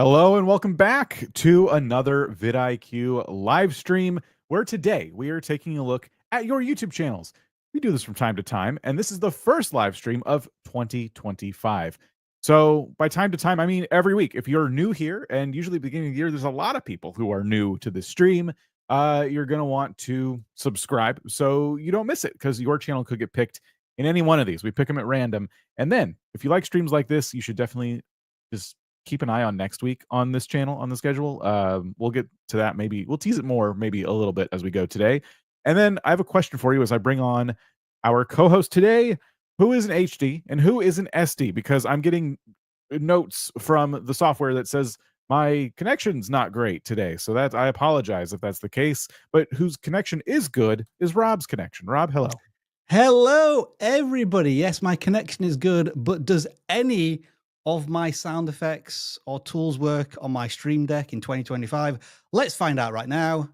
Hello and welcome back to another vidIQ live stream where today we are taking a look at your YouTube channels. We do this from time to time, and this is the first live stream of 2025. So by time to time, I mean every week. If you're new here, and usually at the beginning of the year, there's a lot of people who are new to this stream, you're going to want to subscribe so you don't miss it because your channel could get picked in any one of these. We pick them at random. And then if you like streams like this, you should definitely just keep an eye on next week on this channel, on the schedule. We'll get to that. Maybe we'll tease it more, maybe a little bit as we go today. And then I have a question for you as I bring on our co-host today, who is an HD and who is an SD, because I'm getting notes from the software that says my connection's not great today. So that I apologize if that's the case, but whose connection is good is Rob's connection. Rob, hello. Hello, everybody. Yes, my connection is good, but does any of my sound effects or tools work on my Stream Deck in 2025? Let's find out right now.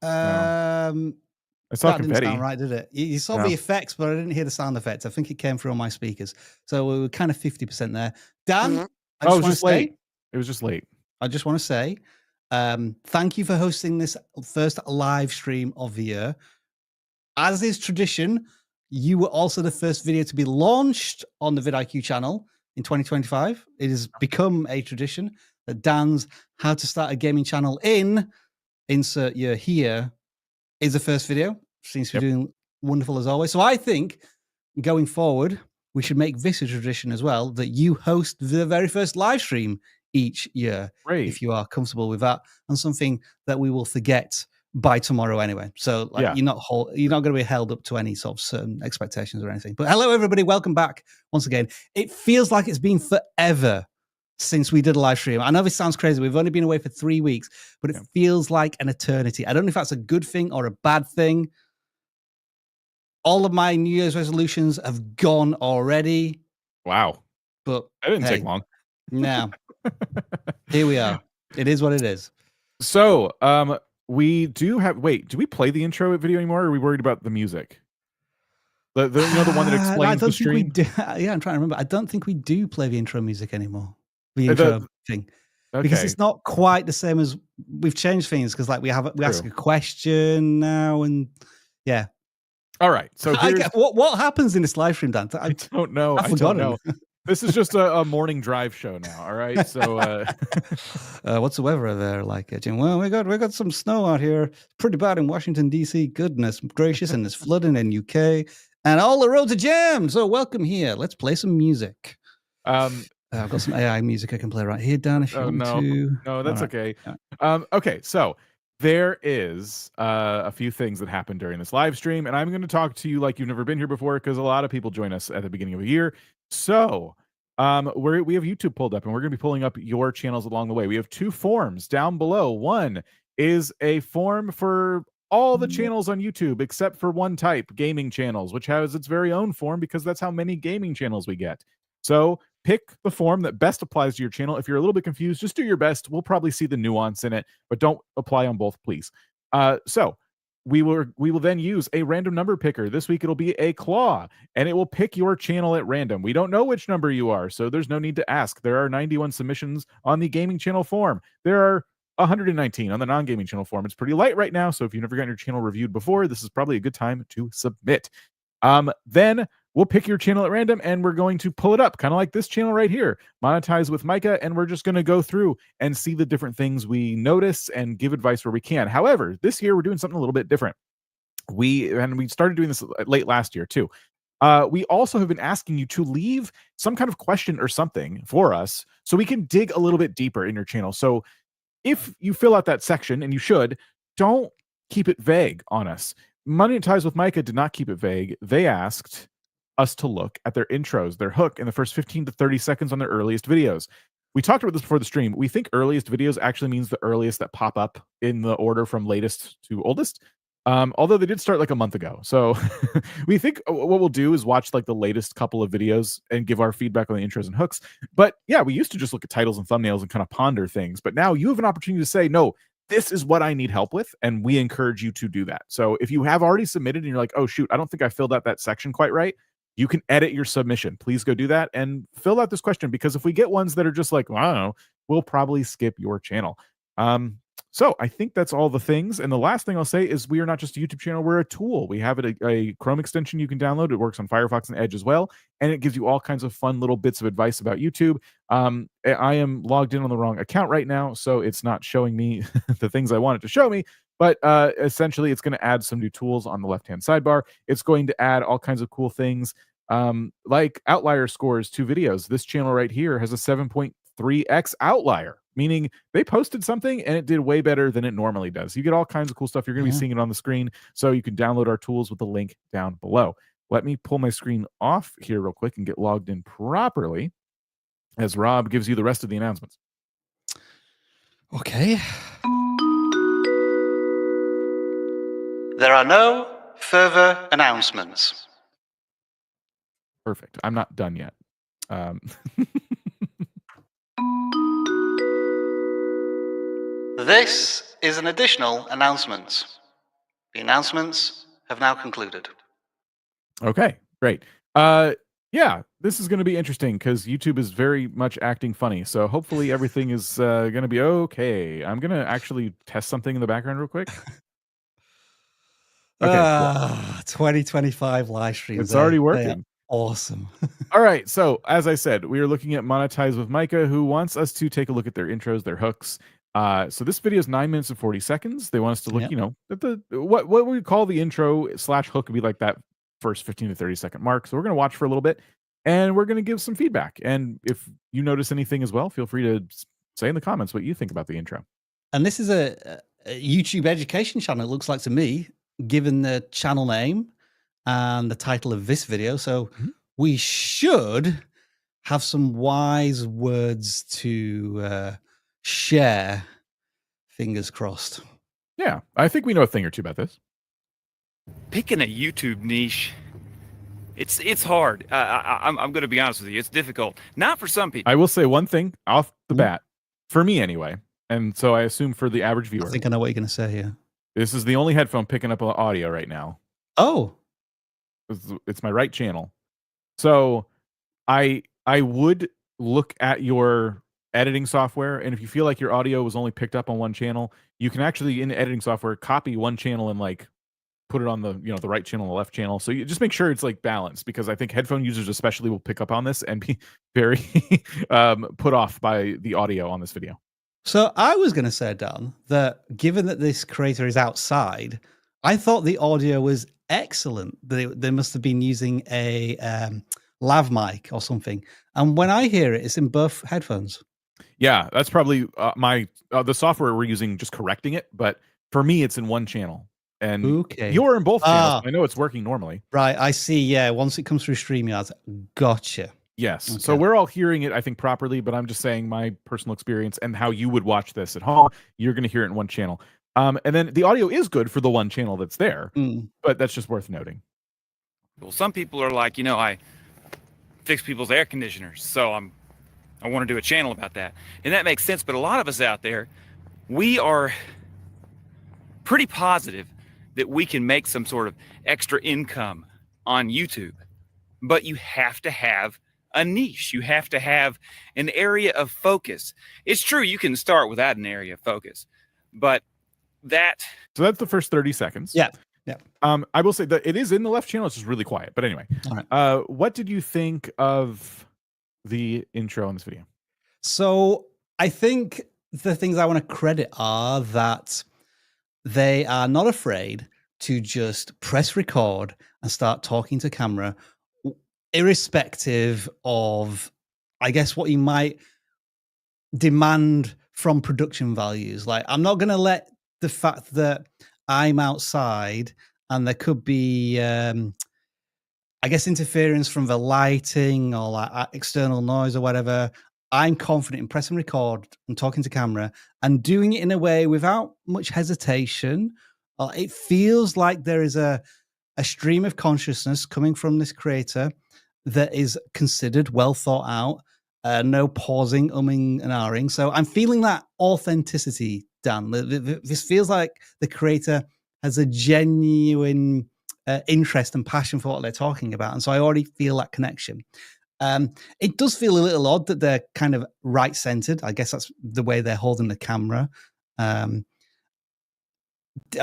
I saw that confetti. didn't sound right, did it? You saw the effects, but I didn't hear the sound effects. I think it came through on my speakers. So we were kind of 50% there. Dan, it was just late. It was just late. I just want to say, thank you for hosting this first live stream of the year. As is tradition, you were also the first video to be launched on the vidIQ channel in 2025. It has become a tradition that Dan's How to Start a Gaming Channel in insert year here is the first video. Seems to be doing wonderful as always. So I think going forward, we should make this a tradition as well, that you host the very first live stream each year, if you are comfortable with that, and something that we will forget by tomorrow anyway. So like, you're not going to be held up to any sort of certain expectations or anything. But hello, everybody. Welcome back once again. It feels like it's been forever since we did a live stream. I know this sounds crazy. We've only been away for 3 weeks, but it feels like an eternity. I don't know if that's a good thing or a bad thing. All of my New Year's resolutions have gone already. Wow. But that didn't take long. Now, here we are. It is what it is. So, we do have. Wait, do we play the intro video anymore? Or are we worried about the music? The one that explains the stream. Yeah, I'm trying to remember. I don't think we do play the intro music anymore. The intro thing, because it's not quite the same as we've changed things. Because like we ask a question now, and All right. So what happens in this live stream, Dan? I don't know. I don't know. This is just a morning drive show now. All right. So what's the weather there like, Jim? Well, we got some snow out here. It's pretty bad in Washington, D.C. Goodness gracious. And there's flooding in UK. And all the roads are jammed. So welcome here. Let's play some music. I've got some AI music I can play right here, Dan, if you want to. No, that's okay. Okay. So there is a few things that happened during this live stream. And I'm going to talk to you like you've never been here before, because a lot of people join us at the beginning of the year. So we have YouTube pulled up, and we're going to be pulling up your channels along the way. We have 2 forms down below. One is a form for all the channels on YouTube except for one type, gaming channels, which has its very own form because that's how many gaming channels we get. So pick the form that best applies to your channel. If you're a little bit confused, just do your best. We'll probably see the nuance in it, but don't apply on both, please. So we will then use a random number picker. This week it'll be a claw, and it will pick your channel at random. We don't know which number you are, so there's no need to ask. There are 91 submissions on the gaming channel form. There are 119 on the non-gaming channel form. It's pretty light right now, so if you've never gotten your channel reviewed before, this is probably a good time to submit. Then we'll pick your channel at random, and we're going to pull it up, kind of like this channel right here, Monetize with Micah, and we're just going to go through and see the different things we notice and give advice where we can. However, this year we're doing something a little bit different. We started doing this late last year too. We also have been asking you to leave some kind of question or something for us so we can dig a little bit deeper in your channel. So if you fill out that section, and you should, don't keep it vague on us. Monetize with Micah did not keep it vague. They asked us to look at their intros, their hook in the first 15 to 30 seconds on their earliest videos. We talked about this before the stream. We think earliest videos actually means the earliest that pop up in the order from latest to oldest. Although they did start like a month ago. So we think what we'll do is watch like the latest couple of videos and give our feedback on the intros and hooks. But yeah, we used to just look at titles and thumbnails and kind of ponder things. But now you have an opportunity to say, no, this is what I need help with. And we encourage you to do that. So if you have already submitted and you're like, oh, shoot, I don't think I filled out that section quite right, you can edit your submission. Please go do that and fill out this question, because if we get ones that are just like, well, I don't know, we'll probably skip your channel. So I think that's all the things. And the last thing I'll say is we are not just a YouTube channel, we're a tool. We have a Chrome extension you can download. It works on Firefox and Edge as well. And it gives you all kinds of fun little bits of advice about YouTube. I am logged in on the wrong account right now, so it's not showing me the things I want it to show me. But essentially, it's going to add some new tools on the left-hand sidebar. It's going to add all kinds of cool things, like outlier scores to videos. This channel right here has a 7.3x outlier, meaning they posted something and it did way better than it normally does. You get all kinds of cool stuff. You're going to be seeing it on the screen, so you can download our tools with the link down below. Let me pull my screen off here real quick and get logged in properly as Rob gives you the rest of the announcements. Okay. There are no further announcements. Perfect. I'm not done yet. This is an additional announcement. The announcements have now concluded. Okay, great. Yeah, this is going to be interesting because YouTube is very much acting funny. So hopefully everything is going to be okay. I'm going to actually test something in the background real quick. Okay, 2025 live streams. It's already working. Awesome. All right. So as I said, we are looking at Monetize with Micah, who wants us to take a look at their intros, their hooks. So this video is 9 minutes and 40 seconds. They want us to look, you know, at the what we call the intro / hook would be like that first 15 to 30 second mark. So we're going to watch for a little bit and we're going to give some feedback. And if you notice anything as well, feel free to say in the comments what you think about the intro. And this is a YouTube education channel, it looks like to me, given the channel name and the title of this video. So we should have some wise words to share. Fingers crossed. Yeah, I think we know a thing or two about this. Picking a YouTube niche, it's hard. I'm going to be honest with you. It's difficult. Not for some people. I will say one thing off the bat, for me anyway, and so I assume for the average viewer. I think I know what you're going to say here. This is the only headphone picking up audio right now. Oh. It's my right channel. So I would look at your editing software, and if you feel like your audio was only picked up on one channel, you can actually in the editing software copy one channel and like put it on the, you know, the right channel, the left channel. So you just make sure it's like balanced, because I think headphone users especially will pick up on this and be very put off by the audio on this video. So I was going to say, Dan, that given that this creator is outside, I thought the audio was excellent. They must have been using a lav mic or something. And when I hear it, it's in both headphones. Yeah, that's probably the software we're using just correcting it. But for me, it's in one channel. And you're in both channels. I know it's working normally. Right, I see. Yeah, once it comes through StreamYard, gotcha. Yes. Okay. So we're all hearing it, I think, properly, but I'm just saying my personal experience and how you would watch this at home. You're going to hear it in one channel. And then the audio is good for the one channel that's there, but that's just worth noting. Well, some people are like, you know, I fix people's air conditioners, so I want to do a channel about that. And that makes sense, but a lot of us out there, we are pretty positive that we can make some sort of extra income on YouTube. But you have to have a niche. You have to have an area of focus. It's true, you can start without an area of focus, but so that's the first 30 seconds. Yeah. I will say that it is in the left channel. It's just really quiet. But anyway, all right. What did you think of the intro in this video? So I think the things I want to credit are that they are not afraid to just press record and start talking to camera, irrespective of, I guess, what you might demand from production values. Like, I'm not going to let the fact that I'm outside and there could be, I guess, interference from the lighting or like external noise or whatever. I'm confident in pressing record and talking to camera and doing it in a way without much hesitation. It feels like there is a stream of consciousness coming from this creator that is considered, well thought out, no pausing, umming and ahhing. So I'm feeling that authenticity, Dan. This feels like the creator has a genuine interest and passion for what they're talking about. And so I already feel that connection. It does feel a little odd that they're kind of right-centered. I guess that's the way they're holding the camera. A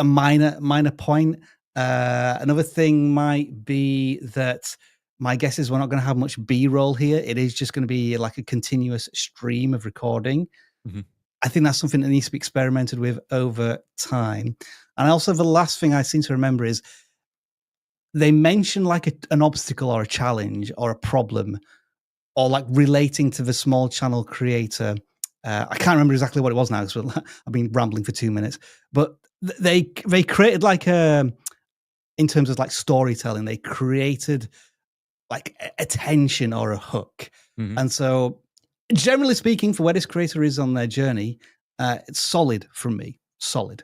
minor point. Another thing might be that my guess is we're not going to have much B-roll here. It is just going to be like a continuous stream of recording. Mm-hmm. I think that's something that needs to be experimented with over time. And also the last thing I seem to remember is they mention like an obstacle or a challenge or a problem or like relating to the small channel creator. I can't remember exactly what it was now because I've been rambling for 2 minutes, but they created like in terms of like storytelling, they created like a tension or a hook. Mm-hmm. And so generally speaking, for where this creator is on their journey, it's solid from me. Solid.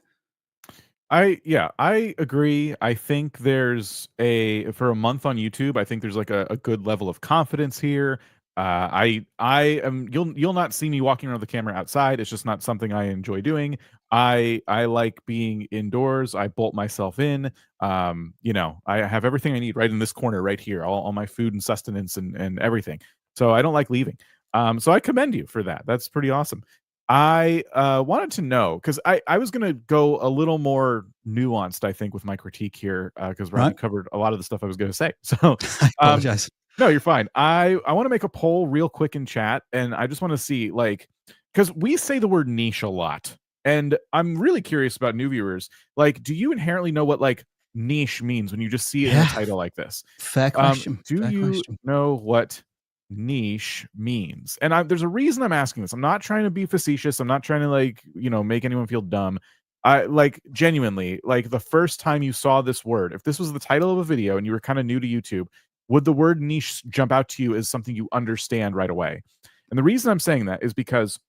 I agree. I think there's for a month on YouTube, I think there's like a good level of confidence here. I am you'll not see me walking around the camera outside. It's just not something I enjoy doing. I like being indoors. I bolt myself in. You know, I have everything I need right in this corner right here, all my food and sustenance and everything. So I don't like leaving. So I commend you for that. That's pretty awesome. I wanted to know because I was going to go a little more nuanced, I think, with my critique here because Ryan covered a lot of the stuff I was going to say. So I apologize. No, you're fine. I want to make a poll real quick in chat, and I just want to see like because we say the word niche a lot, and I'm really curious about new viewers. Like, do you inherently know what like niche means when you just see it in a title like this? Fair question. Do you know what niche means? And there's a reason I'm asking this. I'm not trying to be facetious. I'm not trying to like, you know, make anyone feel dumb. I like genuinely like the first time you saw this word, if this was the title of a video and you were kind of new to YouTube, would the word niche jump out to you as something you understand right away? And the reason I'm saying that is because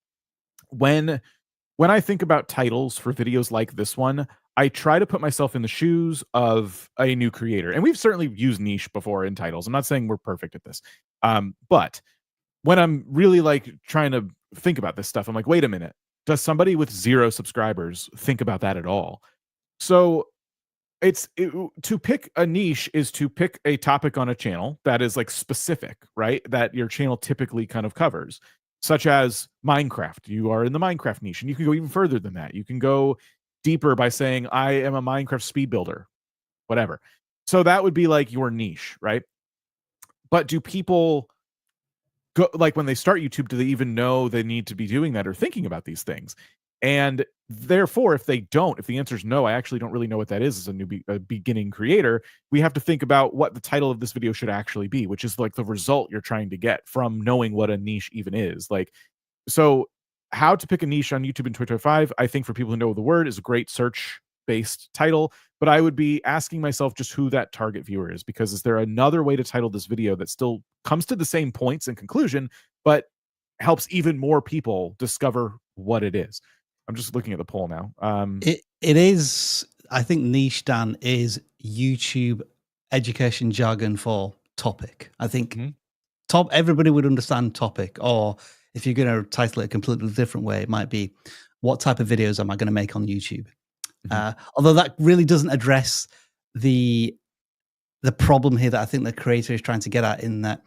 when I think about titles for videos like this one, I try to put myself in the shoes of a new creator. And we've certainly used niche before in titles. I'm not saying we're perfect at this. But when I'm really like trying to think about this stuff, I'm like, wait a minute. Does somebody with 0 subscribers think about that at all? So to pick a niche is to pick a topic on a channel that is like specific, right? That your channel typically kind of covers, such as Minecraft. You are in the Minecraft niche, and you can go even further than that. You can go deeper by saying, I am a Minecraft speed builder, whatever. So that would be like your niche, right? But do people go like when they start YouTube, do they even know they need to be doing that or thinking about these things? And therefore, if they don't, if the answer is no, I actually don't really know what that is as a beginning creator, we have to think about what the title of this video should actually be, which is like the result you're trying to get from knowing what a niche even is. Like, so how to pick a niche on YouTube in 2025, I think for people who know the word is a great search-based title, but I would be asking myself just who that target viewer is, because is there another way to title this video that still comes to the same points and conclusion, but helps even more people discover what it is? I'm just looking at the poll now. It is, I think niche, Dan, is YouTube education jargon for topic. I think everybody would understand topic, or if you're going to title it a completely different way, it might be what type of videos am I going to make on YouTube? Although that really doesn't address the problem here that I think the creator is trying to get at, in that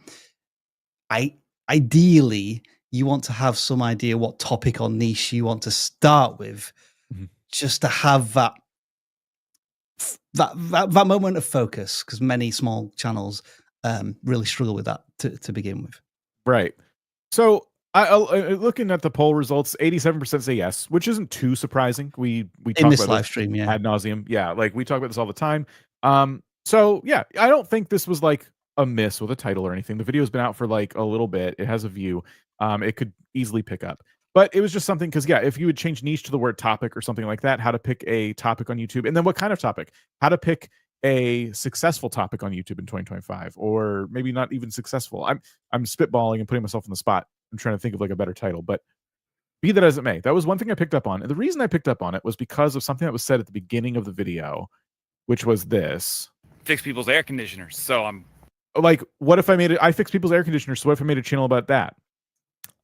ideally you want to have some idea what topic or niche you want to start with, just to have that moment of focus, because many small channels really struggle with that to begin with. Right. So looking at the poll results, 87% say yes, which isn't too surprising. We talk in this about live stream, ad nauseum. Yeah, like we talk about this all the time. So yeah, I don't think this was like a miss with a title or anything. The video's been out for like a little bit. It has a view. It could easily pick up. But it was just something, because yeah, if you would change niche to the word topic or something like that, how to pick a topic on YouTube, and then what kind of topic, how to pick a successful topic on YouTube in 2025, or maybe not even successful. I'm spitballing and putting myself on the spot. I'm trying to think of like a better title, but be that as it may, that was one thing I picked up on. And the reason I picked up on it was because of something that was said at the beginning of the video, which was this: fix people's air conditioners. So I'm like, what if I fix people's air conditioners? So what if I made a channel about that?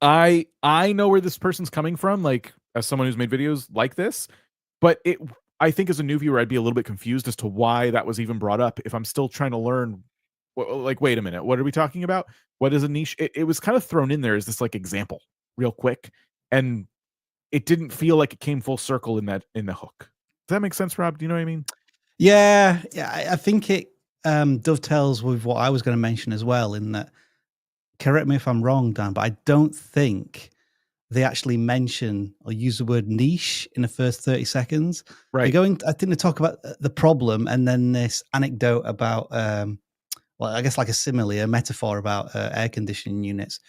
I know where this person's coming from, like as someone who's made videos like this, but I think as a new viewer, I'd be a little bit confused as to why that was even brought up if I'm still trying to learn. Like, wait a minute, what are we talking about? What is a niche? It was kind of thrown in there as this like example, real quick, and it didn't feel like it came full circle in the hook. Does that make sense, Rob? Do you know what I mean? Yeah, I think it dovetails with what I was going to mention as well. In that, correct me if I'm wrong, Dan, but I don't think they actually mention or use the word niche in the first 30 seconds. Right. I think they talk about the problem and then this anecdote about, well, I guess like a simile, a metaphor about air conditioning units.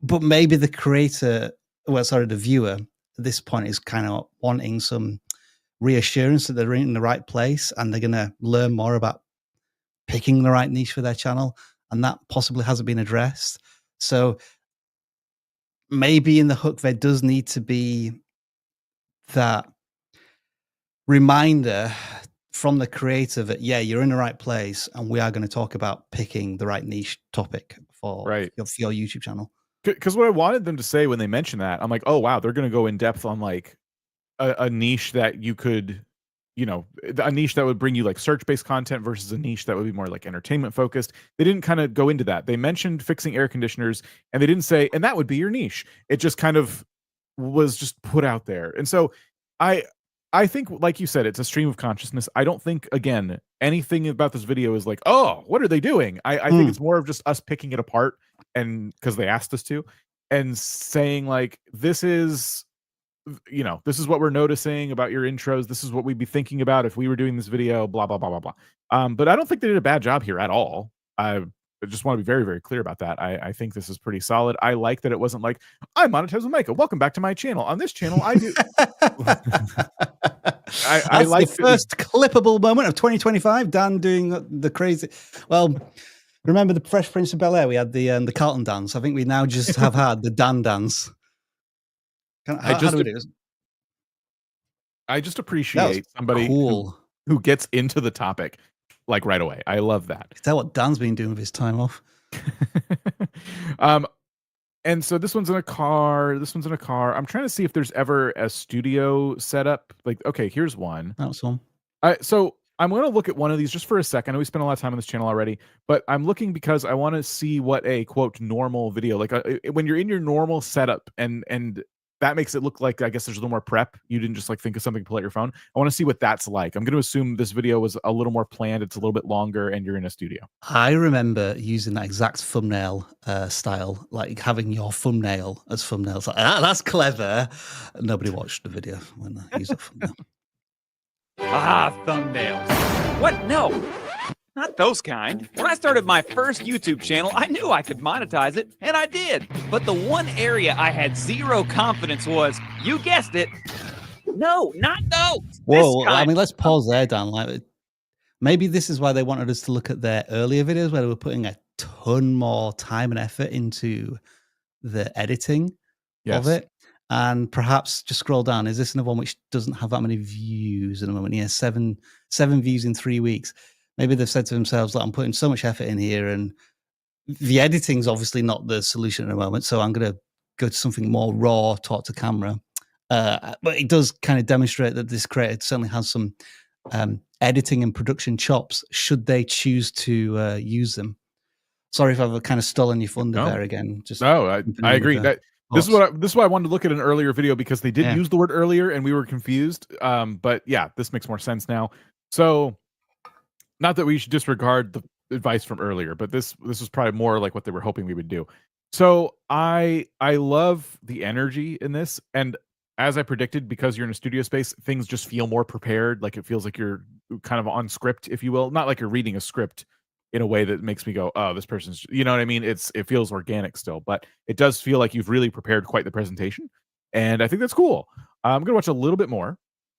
But maybe the creator, the viewer at this point is kind of wanting some reassurance that they're in the right place and they're going to learn more about picking the right niche for their channel. And that possibly hasn't been addressed. So maybe in the hook, there does need to be that reminder from the creator that, yeah, you're in the right place and we are going to talk about picking the right niche topic for your YouTube channel. Because what I wanted them to say when they mentioned that, I'm like, oh, wow, they're going to go in depth on like a niche that you could, a niche that would bring you like search-based content versus a niche that would be more like entertainment focused. They didn't kind of go into that. They mentioned fixing air conditioners and they didn't say, and that would be your niche. It just kind of was just put out there. And so I think, like you said, it's a stream of consciousness. I don't think, again, anything about this video is like, oh, what are they doing? I think it's more of just us picking it apart, and because they asked us to, and saying like, this is what we're noticing about your intros. This is what we'd be thinking about if we were doing this video, blah, blah, blah, blah, blah. But I don't think they did a bad job here at all. I just want to be very, very clear about that. I think this is pretty solid. I like that it wasn't like, I monetize with Micah. Welcome back to my channel. On this channel, I do. I like the first clippable moment of 2025. Dan doing the crazy. Well, remember the Fresh Prince of Bel-Air? We had the Carlton dance. I think we now just have had the Dan dance. How do we do this? I just appreciate somebody who gets into the topic like right away. I love that. Is that what Dan's been doing with his time off? And so this one's in a car. This one's in a car. I'm trying to see if there's ever a studio setup. Like, okay, here's one. That's one. So I'm going to look at one of these just for a second. I know we spent a lot of time on this channel already, but I'm looking because I want to see what a quote normal video, like when you're in your normal setup and that makes it look like, I guess there's a little more prep. You didn't just like think of something to pull out your phone. I want to see what that's like. I'm going to assume this video was a little more planned. It's a little bit longer and you're in a studio. I remember using that exact thumbnail style, like having your thumbnail as thumbnails. Like, that's clever. Nobody watched the video when I used a thumbnail. Thumbnails. What? No. Not those kind. When I started my first YouTube channel, I knew I could monetize it, and I did. But the one area I had zero confidence was, you guessed it, no, not those. Whoa, I mean, let's pause there, Dan. Like, maybe this is why they wanted us to look at their earlier videos where they were putting a ton more time and effort into the editing of it. And perhaps just scroll down. Is this another one which doesn't have that many views at the moment? Yeah, seven views in 3 weeks. Maybe they've said to themselves, like, I'm putting so much effort in here and the editing's obviously not the solution at the moment. So I'm going to go to something more raw, talk to camera. But it does kind of demonstrate that this creator certainly has some editing and production chops should they choose to use them. Sorry if I've kind of stolen your thunder there again. Just I agree. This is why I wanted to look at an earlier video because they did use the word earlier and we were confused. But yeah, this makes more sense now. So not that we should disregard the advice from earlier, but this was probably more like what they were hoping we would do. So I love the energy in this, and as I predicted, because you're in a studio space, things just feel more prepared. Like it feels like you're kind of on script, if you will. Not like you're reading a script in a way that makes me go, oh, this person's, you know what I mean? It feels organic still, but it does feel like you've really prepared quite the presentation. And I think that's cool. I'm going to watch a little bit more.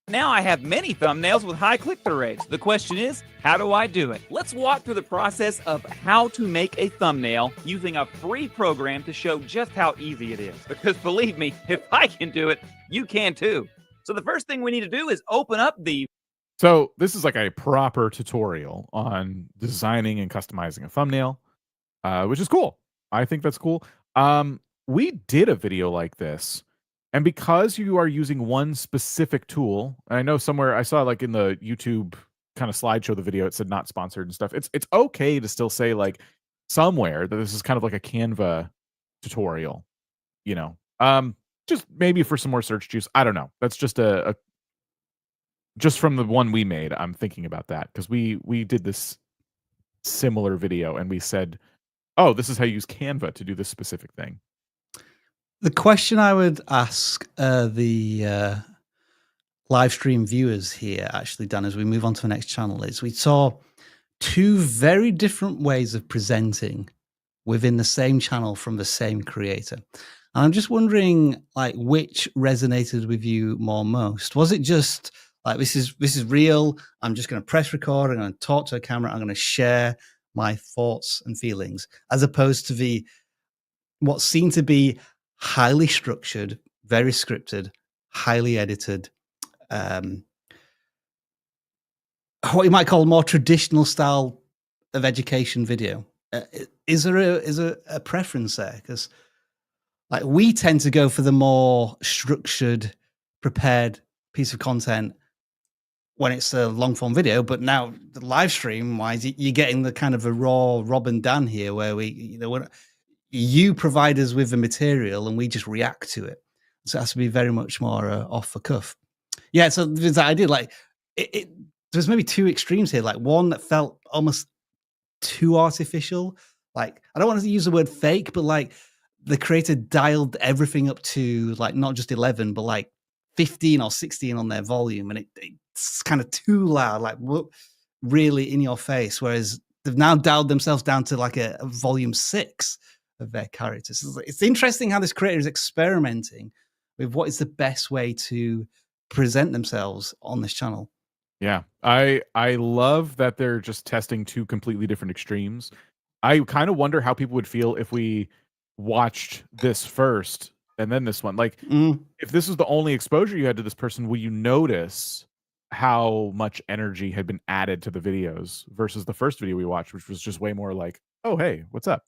Now I have many thumbnails with high click-through rates. The question is, how do I do it? Let's walk through the process of how to make a thumbnail using a free program to show just how easy it is. Because believe me, if I can do it, you can too. So the first thing we need to do is open up the... So this is like a proper tutorial on designing and customizing a thumbnail, which is cool. I think that's cool. We did a video like this And because you are using one specific tool, and I know somewhere I saw like in the YouTube kind of slideshow the video, it said not sponsored and stuff. It's okay to still say like somewhere that this is kind of like a Canva tutorial, you know. Just maybe for some more search juice. I don't know. That's just a just from the one we made. I'm thinking about that because we did this similar video and we said, oh, this is how you use Canva to do this specific thing. The question I would ask the live stream viewers here, actually, Dan, as we move on to the next channel, is we saw two very different ways of presenting within the same channel from the same creator. And I'm just wondering, like, which resonated with you most? Was it just like, this is real, I'm just going to press record, I'm going to talk to a camera, I'm going to share my thoughts and feelings, as opposed to what seemed to be highly structured, very scripted, highly edited, what you might call a more traditional style of education video? Is there a preference there? Because like we tend to go for the more structured, prepared piece of content when it's a long form video, but now the live stream wise, you're getting the kind of a raw Rob and Dan here, where you provide us with the material and we just react to it. So it has to be very much more off the cuff. Yeah, so there's that idea. Like, there's maybe two extremes here. Like one that felt almost too artificial. Like, I don't want to use the word fake, but like the creator dialed everything up to like not just 11, but like 15 or 16 on their volume, and it's kind of too loud, like really in your face. Whereas they've now dialed themselves down to like a volume 6 of their characters. It's interesting how this creator is experimenting with what is the best way to present themselves on this channel. Yeah, I love that they're just testing two completely different extremes. I kind of wonder how people would feel if we watched this first and then this one. Like, if this was the only exposure you had to this person, will you notice how much energy had been added to the videos versus the first video we watched, which was just way more like, oh, hey, what's up?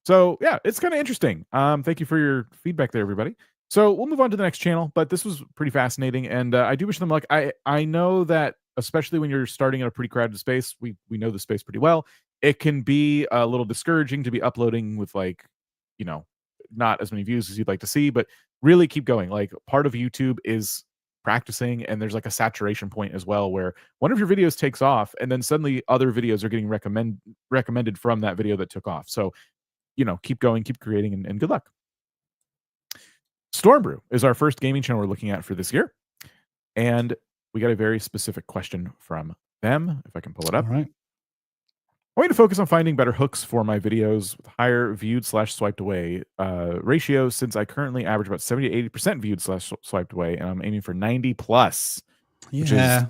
So yeah, it's kind of interesting. Thank you for your feedback there, everybody. So we'll move on to the next channel, but this was pretty fascinating, and I do wish them luck. I know that especially when you're starting in a pretty crowded space, we know the space pretty well. It can be a little discouraging to be uploading with like, you know, not as many views as you'd like to see, but really keep going. Like, part of YouTube is practicing, and there's like a saturation point as well where one of your videos takes off and then suddenly other videos are getting recommended from that video that took off. So, you know, keep going, keep creating, and good luck. StormBrew is our first gaming channel we're looking at for this year. And we got a very specific question from them, if I can pull it up. All right. I want to focus on finding better hooks for my videos with higher viewed/swiped away ratios, since I currently average about 70 to 80% viewed/swiped away, and I'm aiming for 90 plus, which is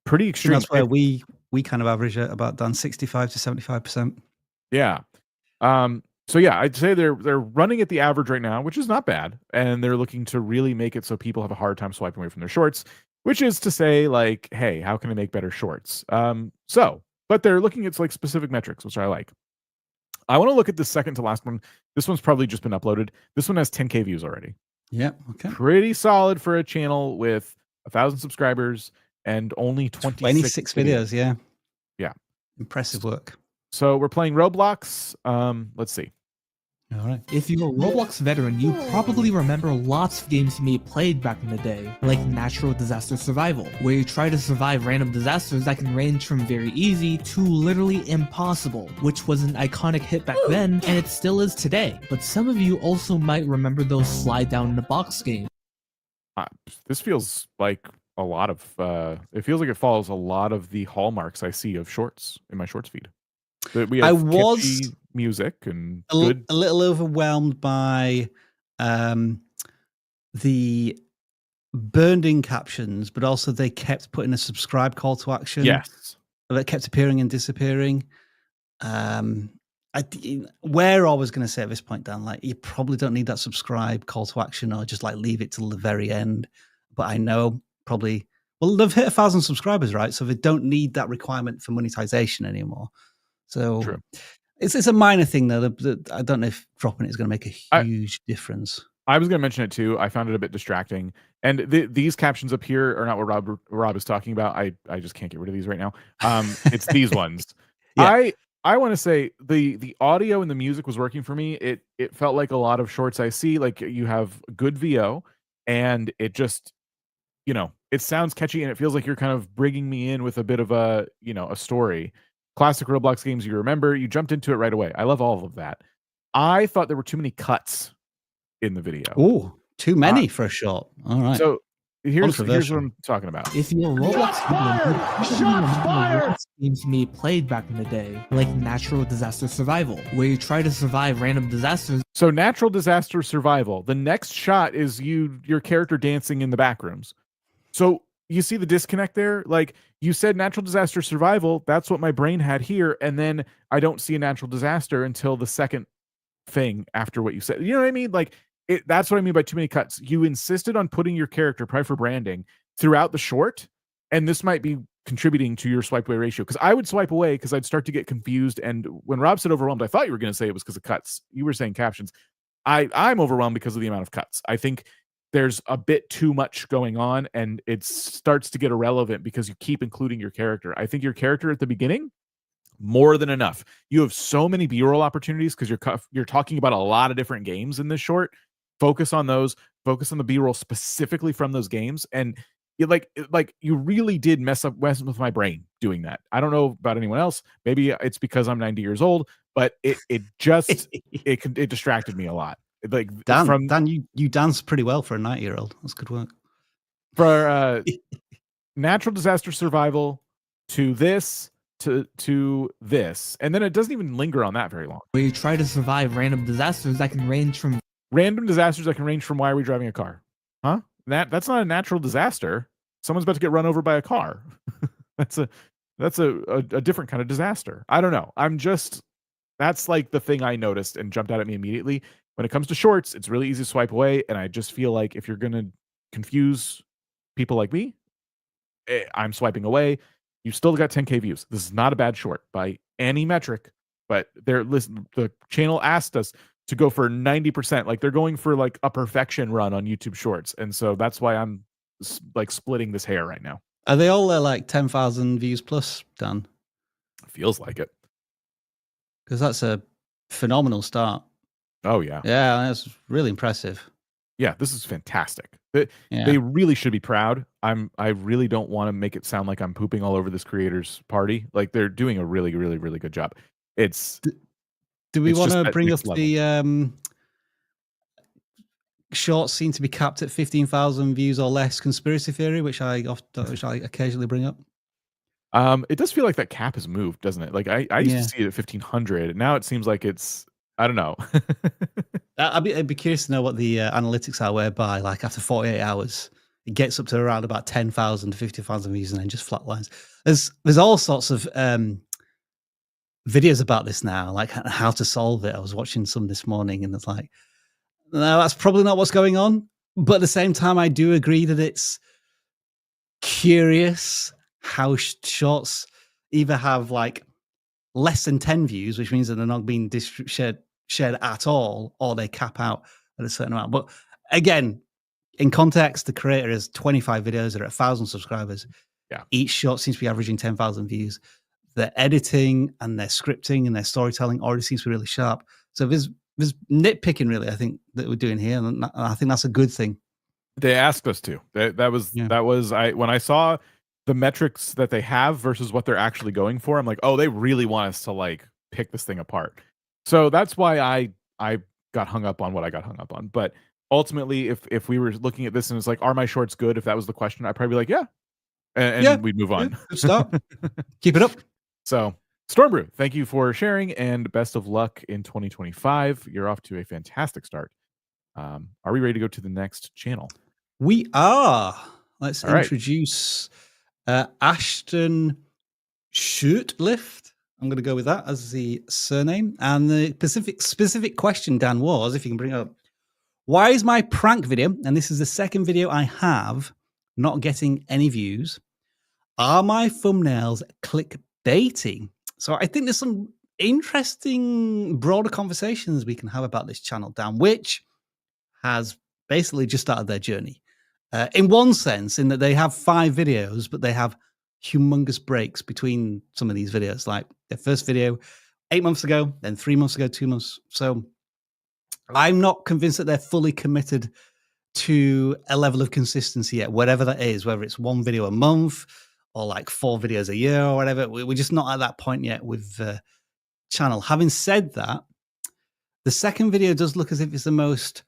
pretty extreme. That's where we kind of average at about done 65 to 75%. Yeah. So yeah, I'd say they're running at the average right now, which is not bad, and they're looking to really make it so people have a hard time swiping away from their shorts, which is to say, like, hey, how can I make better shorts? But they're looking at like specific metrics, which I like. I want to look at the second to last one. This one's probably just been uploaded. This one has 10K views already. Yeah, okay. Pretty solid for a channel with 1,000 subscribers and only 26 videos. Yeah. Yeah. Impressive work. So we're playing Roblox. Let's see. All right. If you're a Roblox veteran, you probably remember lots of games you may have played back in the day, like Natural Disaster Survival, where you try to survive random disasters that can range from very easy to literally impossible, which was an iconic hit back then, and it still is today. But some of you also might remember those slide down in a box games. This feels like a lot of, it feels like it follows a lot of the hallmarks I see of shorts in my shorts feed. We have catchy music and a little overwhelmed by the burned-in captions, but also they kept putting a subscribe call to action. Yes, that kept appearing and disappearing. Where I was going to say at this point, Dan, like, you probably don't need that subscribe call to action, or just like leave it till the very end. But I know probably, well, they've hit 1,000 subscribers, right? So they don't need that requirement for monetization anymore. So true. It's a minor thing though. I don't know if dropping it is going to make a huge difference. I was going to mention it too. I found it a bit distracting, and these captions up here are not what Rob is talking about. I just can't get rid of these right now. It's these ones. Yeah. I want to say the audio and the music was working for me. It felt like a lot of shorts I see. Like you have good VO, and it just it sounds catchy, and it feels like you're kind of bringing me in with a bit of a a story. Classic Roblox games you remember. You jumped into it right away. I love all of that. I thought there were too many cuts in the video. Oh, too many for a short. All right. So here's what Controversial. I'm talking about. If you're a Roblox games me played back in the day, like Natural Disaster Survival, where you try to survive random disasters. So natural disaster survival. The next shot is your character dancing in the back rooms. So you see the disconnect there? Like you said natural disaster survival, that's what my brain had here, and then I don't see a natural disaster until the second thing after what you said. You know what I mean? Like that's what I mean by too many cuts. You insisted on putting your character, probably for branding, throughout the short, and this might be contributing to your swipe away ratio, because I would swipe away because I'd start to get confused. And when Rob said overwhelmed, I thought you were going to say it was because of cuts. You were saying captions. I'm overwhelmed because of the amount of cuts. I think there's a bit too much going on, and it starts to get irrelevant because you keep including your character. I think your character at the beginning, more than enough. You have so many B-roll opportunities because you're talking about a lot of different games in this short. Focus on those. Focus on the B-roll specifically from those games, and you really did mess with my brain doing that. I don't know about anyone else. Maybe it's because I'm 90 years old, but it just it distracted me a lot. Like Dan, you dance pretty well for a 90-year-old. That's good work. For natural disaster survival to this. To this, and then it doesn't even linger on that very long. Where you try to survive random disasters that can range from why are we driving a car? Huh? That's not a natural disaster. Someone's about to get run over by a car. that's a different kind of disaster. I don't know. That's like the thing I noticed and jumped out at me immediately. When it comes to shorts, it's really easy to swipe away, and I just feel like if you're gonna confuse people like me, I'm swiping away. You still got 10K views. This is not a bad short by any metric, but the channel asked us to go for 90%. Like they're going for like a perfection run on YouTube Shorts, and so that's why I'm like splitting this hair right now. Are they all like 10,000 views plus, Dan? Feels like it, because that's a phenomenal start. Oh yeah, that's really impressive. Yeah, this is fantastic. They really should be proud. I really don't want to make it sound like I'm pooping all over this creator's party. Like they're doing a really, really, really good job. Do we want to bring up the shorts seem to be capped at 15,000 views or less conspiracy theory, which I occasionally bring up? It does feel like that cap has moved, doesn't it? Like I used to see it at 1,500. Now it seems like it's, I don't know. I'd be curious to know what the analytics are, whereby like after 48 hours, it gets up to around about 10,000 to 50,000 views and then just flatlines. There's all sorts of videos about this now, like how to solve it. I was watching some this morning, and it's like, no, that's probably not what's going on. But at the same time, I do agree that it's curious how shorts either have like less than 10 views, which means that they're not being shared at all, or they cap out at a certain amount. But again, in context, the creator has 25 videos that are at 1,000 subscribers. Yeah. Each short seems to be averaging 10,000 views. Their editing and their scripting and their storytelling already seems to be really sharp. So there's nitpicking, really, I think, that we're doing here. And I think that's a good thing. They asked us to. That was when I saw the metrics that they have versus what they're actually going for, I'm like, oh, they really want us to like pick this thing apart. So that's why I got hung up on what I got hung up on. But ultimately, if we were looking at this and it's like, are my shorts good? If that was the question, I'd probably be like, yeah. And we'd move on. Good stop. Keep it up. So StormBrew, thank you for sharing, and best of luck in 2025. You're off to a fantastic start. Are we ready to go to the next channel? We are. Let's introduce Ashton Shurtlift. I'm going to go with that as the surname. And the specific question, Dan, was, if you can bring it up, why is my prank video, and this is the second video I have, not getting any views? Are my thumbnails clickbaity? So I think there's some interesting broader conversations we can have about this channel, Dan, which has basically just started their journey. In one sense, in that they have 5 videos, but they have humongous breaks between some of these videos. Like their first video 8 months ago, then 3 months ago, 2 months. So I'm not convinced that they're fully committed to a level of consistency yet, whatever that is, whether it's 1 video a month or like 4 videos a year or whatever. We're just not at that point yet with the channel. Having said that, the second video does look as if it's the most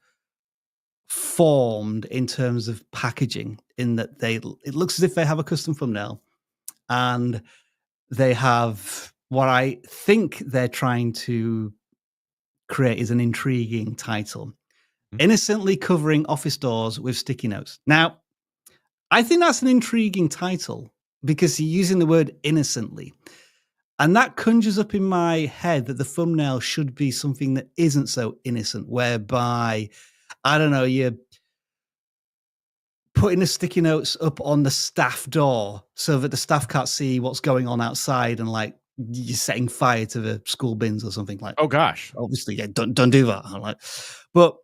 formed in terms of packaging, in that it looks as if they have a custom thumbnail and they have what I think they're trying to create is an intriguing title. Innocently covering office doors with sticky notes. Now, I think that's an intriguing title because you're using the word innocently. And that conjures up in my head that the thumbnail should be something that isn't so innocent, whereby, I don't know, you're putting the sticky notes up on the staff door so that the staff can't see what's going on outside, and like you're setting fire to the school bins or something like. Oh gosh, obviously, yeah, don't do that. I'm like, but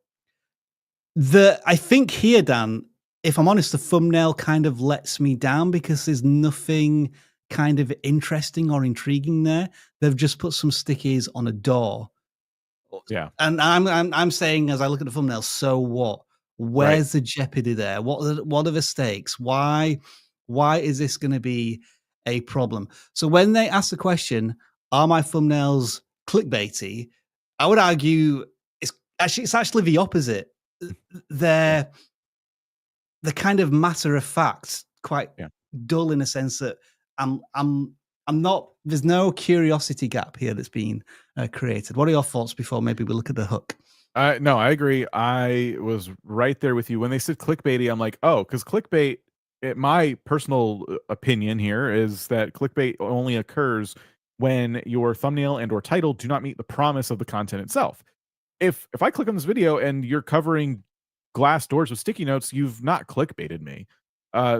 I think here, Dan, if I'm honest, the thumbnail kind of lets me down because there's nothing kind of interesting or intriguing there. They've just put some stickies on a door. Yeah. And I'm saying, as I look at the thumbnail, so what? Where's the jeopardy there? What are the stakes? Why is this going to be a problem? So when they ask the question, are my thumbnails clickbaity? I would argue it's actually the opposite. They're kind of matter of fact, quite dull in a sense that I'm not. There's no curiosity gap here that's been created. What are your thoughts before maybe we look at the hook? No, I agree. I was right there with you when they said clickbaity. I'm like, oh, because clickbait. My personal opinion here is that clickbait only occurs when your thumbnail and/or title do not meet the promise of the content itself. If I click on this video and you're covering glass doors with sticky notes, you've not clickbaited me.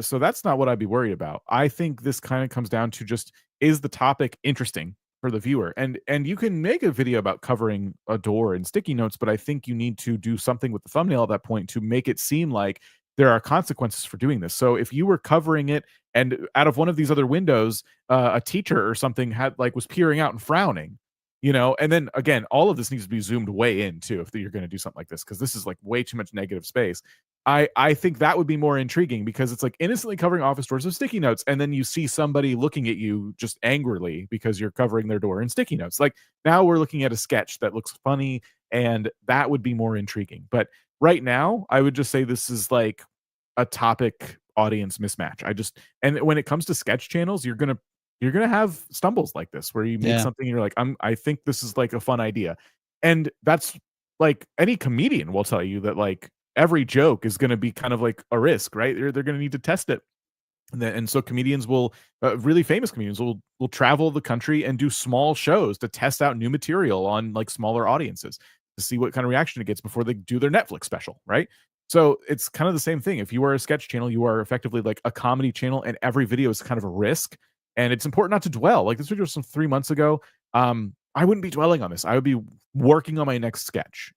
So that's not what I'd be worried about. I think this kind of comes down to just, is the topic interesting for the viewer? And you can make a video about covering a door in sticky notes, but I think you need to do something with the thumbnail at that point to make it seem like there are consequences for doing this. So if you were covering it and out of one of these other windows, a teacher or something was peering out and frowning, and then again, all of this needs to be zoomed way in too if you're going to do something like this, because this is like way too much negative space. I think that would be more intriguing, because it's like innocently covering office doors with sticky notes, and then you see somebody looking at you just angrily because you're covering their door in sticky notes. Like, now we're looking at a sketch that looks funny, and that would be more intriguing. But right now, I would just say this is like a topic audience mismatch. And when it comes to sketch channels, you're gonna have stumbles like this where you make something and you're like, I think this is like a fun idea. And that's like, any comedian will tell you that like every joke is going to be kind of like a risk, right? They're going to need to test it. And so comedians will, really famous comedians will travel the country and do small shows to test out new material on like smaller audiences to see what kind of reaction it gets before they do their Netflix special, right? So it's kind of the same thing. If you are a sketch channel, you are effectively like a comedy channel, and every video is kind of a risk. And it's important not to dwell. Like, this video was from 3 months ago. I wouldn't be dwelling on this. I would be working on my next sketch,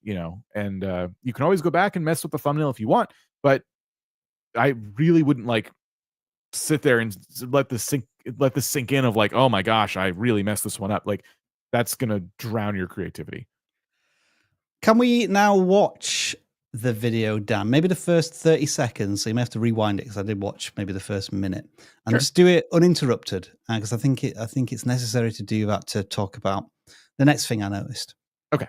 and you can always go back and mess with the thumbnail if you want, but I really wouldn't like sit there and let this sink in of like, oh my gosh, I really messed this one up. Like, that's going to drown your creativity. Can we now watch the video, Dan? Maybe the first 30 seconds. So you may have to rewind it, because I did watch maybe the first minute, and just do it uninterrupted, because I think it's necessary to do that to talk about the next thing I noticed. Okay.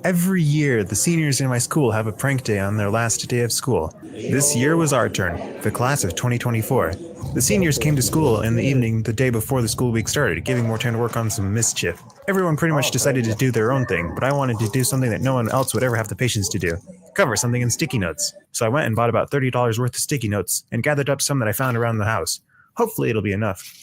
Every year, the seniors in my school have a prank day on their last day of school. This year was our turn, the class of 2024. The seniors came to school in the evening the day before the school week started, giving more time to work on some mischief. Everyone pretty much decided to do their own thing, but I wanted to do something that no one else would ever have the patience to do. Cover something in sticky notes. So I went and bought about $30 worth of sticky notes and gathered up some that I found around the house. Hopefully it'll be enough.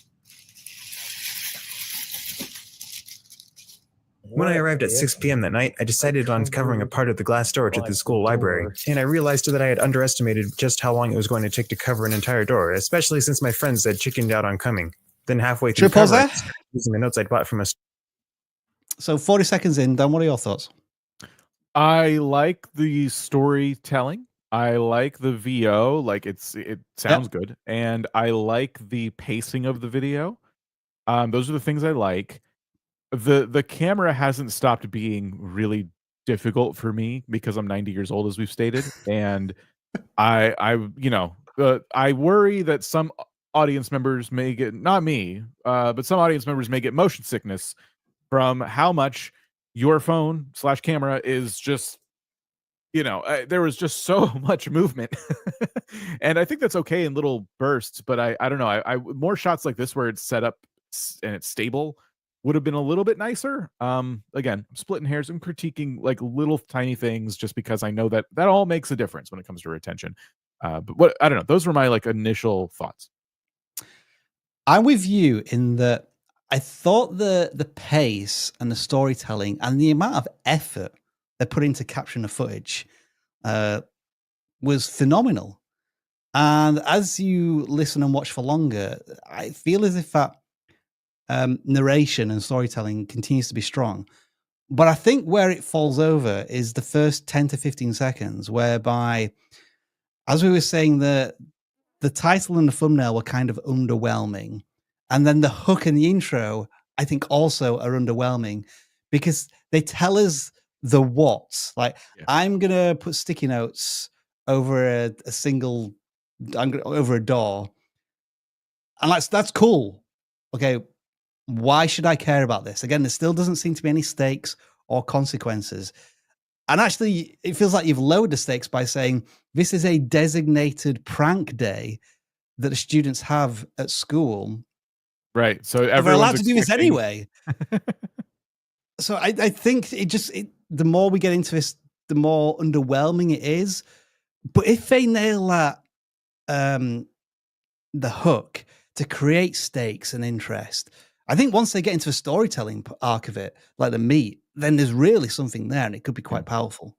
When I arrived at 6 p.m. that night, I decided on covering a part of the glass door to the school library, and I realized that I had underestimated just how long it was going to take to cover an entire door, especially since my friends had chickened out on coming. Then halfway through covering, using the notes I'd bought from a... So 40 seconds in, Dan, what are your thoughts? I like the storytelling. I like the VO, like it sounds good, and I like the pacing of the video. Those are the things I like. The camera hasn't stopped being really difficult for me because I'm 90 years old, as we've stated, and I worry that some audience members may get, not me, but some audience members may get motion sickness from how much your phone slash camera is just, there was just so much movement. And I think that's okay in little bursts, but I don't know. More shots like this where it's set up and it's stable would have been a little bit nicer. Again, I'm splitting hairs. I'm critiquing like little tiny things just because I know that all makes a difference when it comes to retention. But what I don't know. Those were my like initial thoughts. I'm with you in that I thought the pace and the storytelling and the amount of effort they put into capturing the footage was phenomenal. And as you listen and watch for longer, I feel as if that narration and storytelling continues to be strong. But I think where it falls over is the first 10 to 15 seconds, whereby, as we were saying, the title and the thumbnail were kind of underwhelming. And then the hook and the intro, I think, also are underwhelming because they tell us the what. Like, I'm going to put sticky notes over a single, over a door. And that's cool. Okay, why should I care about this? Again, there still doesn't seem to be any stakes or consequences. And actually, it feels like you've lowered the stakes by saying this is a designated prank day that the students have at school. Right. So they're allowed to do this anyway. So I think the more we get into this, the more underwhelming it is. But if they nail that, the hook to create stakes and interest, I think once they get into the storytelling arc of it, like the meat, then there's really something there, and it could be quite powerful.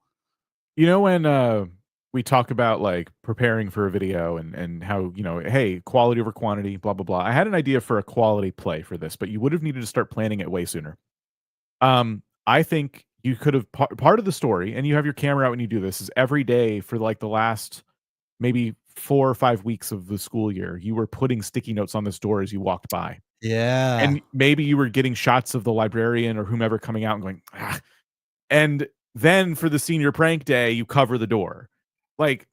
When we talk about like preparing for a video and how, hey, quality over quantity, blah, blah, blah. I had an idea for a quality play for this, but you would have needed to start planning it way sooner. I think you could have part of the story, and you have your camera out when you do this, is every day for like the last maybe 4 or 5 weeks of the school year, you were putting sticky notes on this door as you walked by. Yeah. And maybe you were getting shots of the librarian or whomever coming out and going, ah. And then for the senior prank day, you cover the door. Like,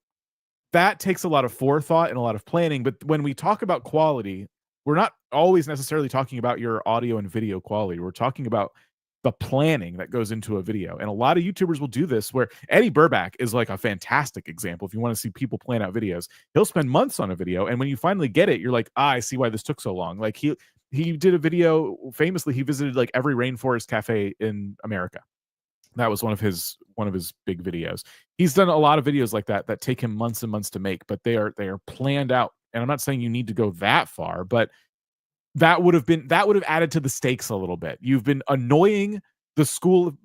that takes a lot of forethought and a lot of planning. But when we talk about quality, we're not always necessarily talking about your audio and video quality. We're talking about the planning that goes into a video. And a lot of YouTubers will do this, where Eddie Burback is like a fantastic example. If you want to see people plan out videos, he'll spend months on a video. And when you finally get it, you're like, I see why this took so long. Like he did a video, famously, he visited like every rainforest cafe in America. That was one of his big videos. He's done a lot of videos like that take him months and months to make, but they are planned out. And I'm not saying you need to go that far, but that would have added to the stakes a little bit. You've been annoying the school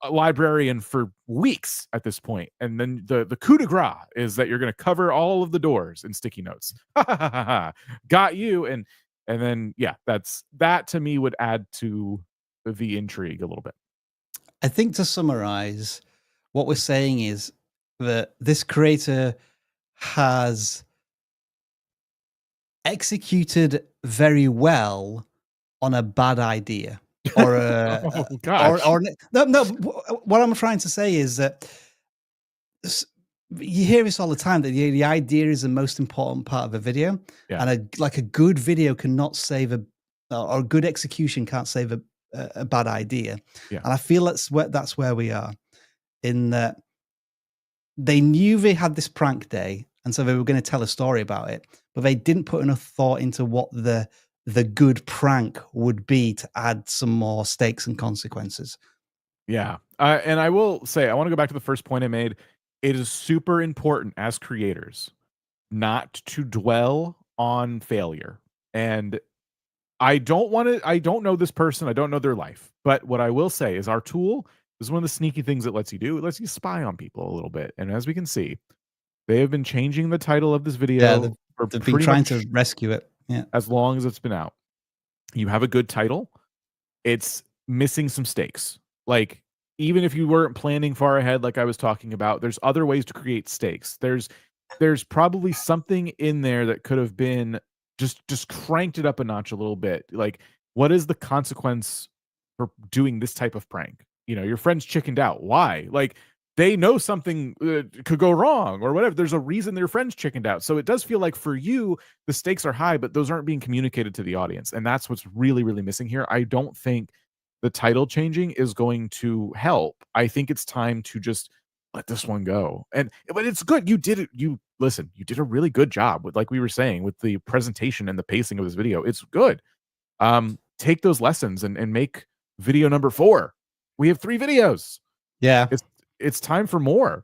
librarian for weeks at this point, and then the coup de grace is that you're going to cover all of the doors in sticky notes. Got you. And then that to me would add to the intrigue a little bit. I think to summarize, what we're saying is that this creator has executed very well on a bad idea, or a no. What I'm trying to say is that you hear this all the time, that the idea is the most important part of a video, and a good video cannot save or a good execution can't save a bad idea. And I feel that's where we are, in that they knew they had this prank day, and so they were going to tell a story about it, but they didn't put enough thought into what the good prank would be to add some more stakes and consequences. Yeah. And I will say, I want to go back to the first point I made. It is super important as creators not to dwell on failure. And I don't know this person. I don't know their life. But what I will say is our tool is one of the sneaky things it lets you do. It lets you spy on people a little bit. And as we can see, they have been changing the title of this video. They've been trying to rescue it. Yeah. As long as it's been out. You have a good title. It's missing some stakes. Like, even if you weren't planning far ahead, like I was talking about, there's other ways to create stakes. There's probably something in there that could have been just cranked it up a notch a little bit. Like, what is the consequence for doing this type of prank? You know, your friend's chickened out. Why? Like, they know something could go wrong or whatever. There's a reason their friend's chickened out. So it does feel like for you, the stakes are high, but those aren't being communicated to the audience. And that's what's really, really missing here. I don't think the title changing is going to help. I think it's time to just let this one go. But it's good. You did it. You did a really good job with, like we were saying, with the presentation and the pacing of this video. It's good. Take those lessons and make video number 4. We have 3 videos. Yeah. It's time for more.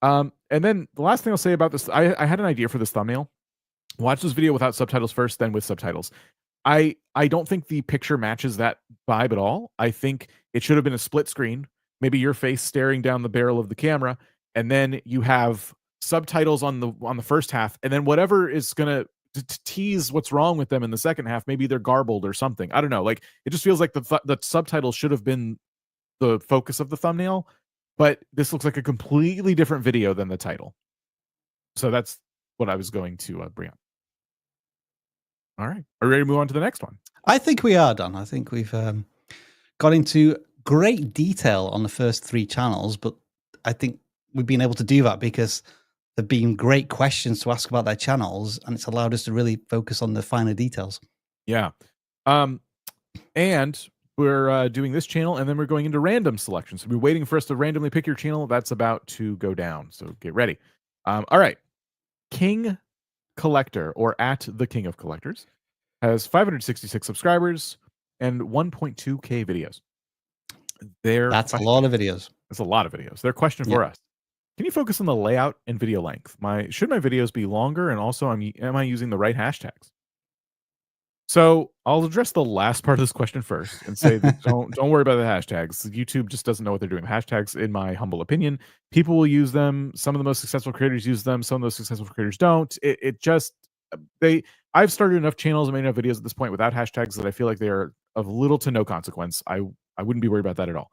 And then the last thing I'll say about this, I had an idea for this thumbnail. Watch this video without subtitles first, then with subtitles. I don't think the picture matches that vibe at all. I think it should have been a split screen, maybe your face staring down the barrel of the camera, and then you have subtitles on the first half, and then whatever is gonna tease what's wrong with them in the second half, maybe they're garbled or something. I don't know. Like, it just feels like the subtitles should have been the focus of the thumbnail, but this looks like a completely different video than the title. So that's what I was going to bring up. All right. Are we ready to move on to the next one? I think we are, Dan. I think we've got into great detail on the first 3 channels, but I think we've been able to do that because there've been great questions to ask about their channels, and it's allowed us to really focus on the finer details. Yeah. And we're doing this channel, and then we're going into random selection. So we're waiting for us to randomly pick your channel. That's about to go down. So get ready. All right. KingCollector, or at the King of Collectors, has 566 subscribers and 1.2K videos. That's a lot of videos. That's a lot of videos. Their question for us: can you focus on the layout and video length? Should my videos be longer? And also, am I using the right hashtags? So I'll address the last part of this question first and say that don't worry about the hashtags. YouTube just doesn't know what they're doing. Hashtags, in my humble opinion, people will use them. Some of the most successful creators use them. Some of those successful creators don't. I've started enough channels and made enough videos at this point without hashtags that I feel like they are of little to no consequence. I wouldn't be worried about that at all.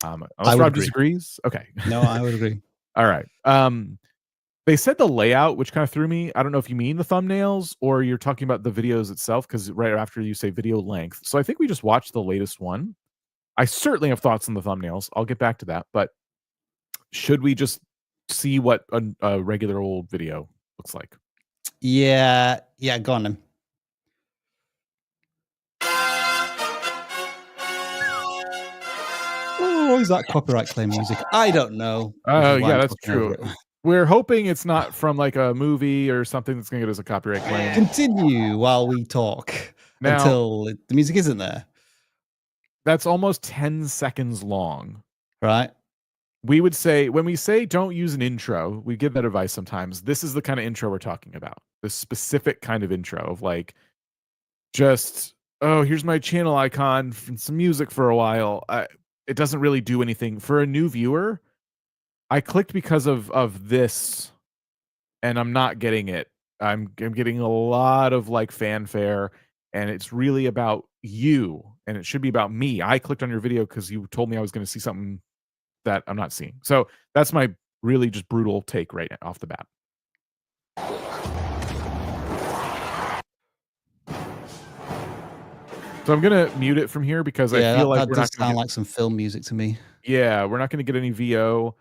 Unless Rob disagrees. Okay. No, I would agree. All right. They said the layout, which kind of threw me. I don't know if you mean the thumbnails or you're talking about the videos itself, because right after you say video length. So I think we just watched the latest one. I certainly have thoughts on the thumbnails. I'll get back to that. But should we just see what a regular old video looks like? Yeah, go on then. Oh, is that copyright claim music? I don't know. Yeah, that's true. We're hoping it's not from like a movie or something that's going to get us a copyright claim. Continue while we talk until the music isn't there. That's almost 10 seconds long. Right. We would say, when we say don't use an intro, we give that advice sometimes. This is the kind of intro we're talking about. This specific kind of intro of like, just, oh, here's my channel icon and some music for a while. It doesn't really do anything. For a new viewer, I clicked because of this, and I'm not getting it. I'm getting a lot of like fanfare, and it's really about you, and it should be about me. I clicked on your video because you told me I was going to see something that I'm not seeing. So that's my really just brutal take right off the bat. So I'm gonna mute it from here because I feel like that we're does not sound like some film music to me. Yeah, we're not going to get any VO.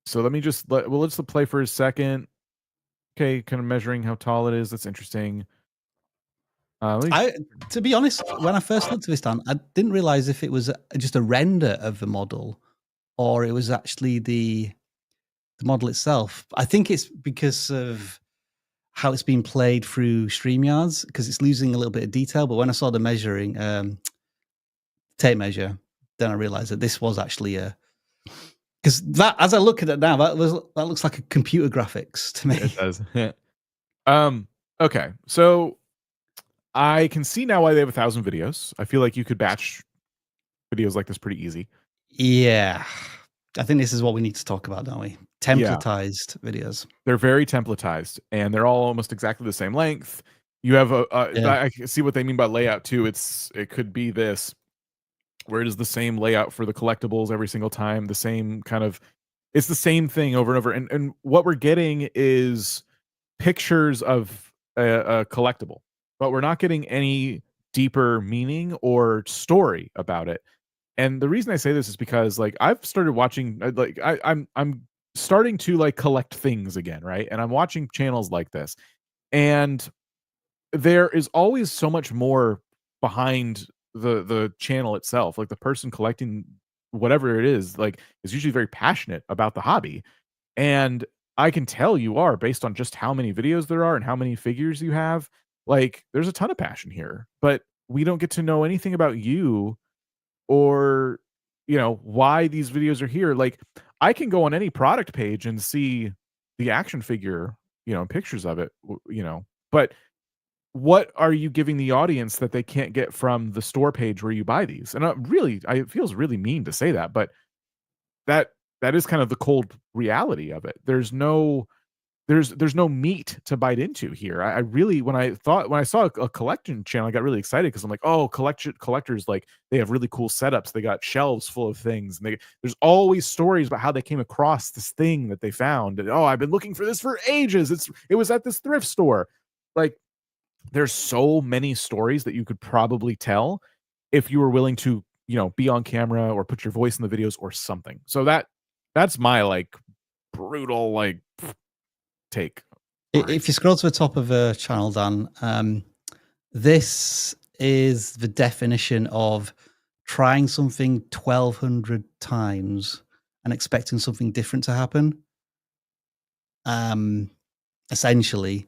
So let me just let's play for a second. Okay, kind of measuring how tall it is. That's interesting. To be honest, when I first looked at this, Dan, I didn't realize if it was just a render of the model or it was actually the model itself. I think it's because of how it's been played through StreamYards, because it's losing a little bit of detail. But when I saw the measuring tape measure, then I realized that this was actually because that, as I look at it now, that looks like a computer graphics to me. It does. Okay, so I can see now why they have 1,000 videos. I feel like you could batch videos like this pretty easy. Yeah, I think this is what we need to talk about, don't we? Templatized videos. They're very templatized, and they're all almost exactly the same length. You have I see what they mean by layout too. It could be this. where it is the same layout for the collectibles every single time, the same kind of, it's the same thing over and over. And what we're getting is pictures of a collectible, but we're not getting any deeper meaning or story about it. And the reason I say this is because like I've started watching, like I'm starting to like collect things again, right? And I'm watching channels like this, and there is always so much more behind the channel itself. Like the person collecting whatever it is, like, is usually very passionate about the hobby. And I can tell you are, based on just how many videos there are and how many figures you have. Like there's a ton of passion here, but we don't get to know anything about you, or why these videos are here. Like I can go on any product page and see the action figure, pictures of it, but what are you giving the audience that they can't get from the store page where you buy these? And it feels really mean to say that, but that is kind of the cold reality of it. There's no meat to bite into here. I really, when I saw a collection channel, I got really excited because I'm like, oh, collectors, like they have really cool setups. They got shelves full of things, and there's always stories about how they came across this thing that they found. And, oh, I've been looking for this for ages. It was at this thrift store. Like there's so many stories that you could probably tell if you were willing to, be on camera or put your voice in the videos or something. So that's my like brutal like take. If you scroll to the top of a channel, Dan, this is the definition of trying something 1,200 times and expecting something different to happen. Essentially,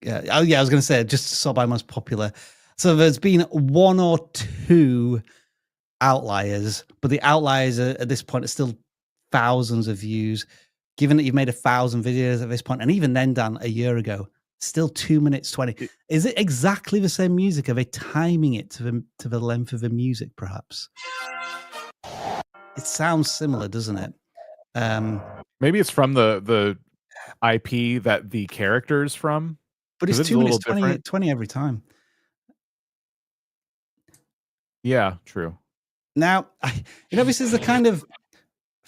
I was going to say, just to sort by most popular. So there's been one or two outliers, but the outliers at this point are still thousands of views. Given that you've made 1,000 videos at this point, and even then, Dan, a year ago, still 2 minutes 20. Is it exactly the same music? Are they timing it to the length of the music, perhaps? It sounds similar, doesn't it? Maybe it's from the IP that the character is from. But it's 2 minutes 20 every time. Yeah, true. Now, this is the kind of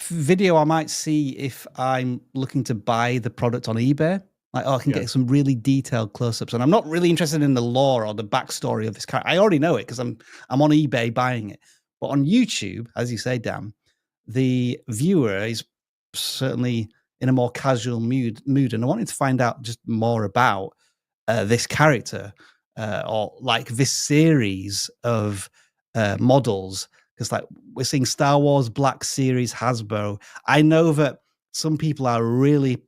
video I might see if I'm looking to buy the product on eBay. Like, I can get some really detailed close-ups, and I'm not really interested in the lore or the backstory of this character. I already know it because I'm on eBay buying it. But on YouTube, as you say, Dan, the viewer is certainly in a more casual mood, and I wanted to find out just more about this character or like this series of models. Because like we're seeing Star Wars Black Series Hasbro. I know that some people are really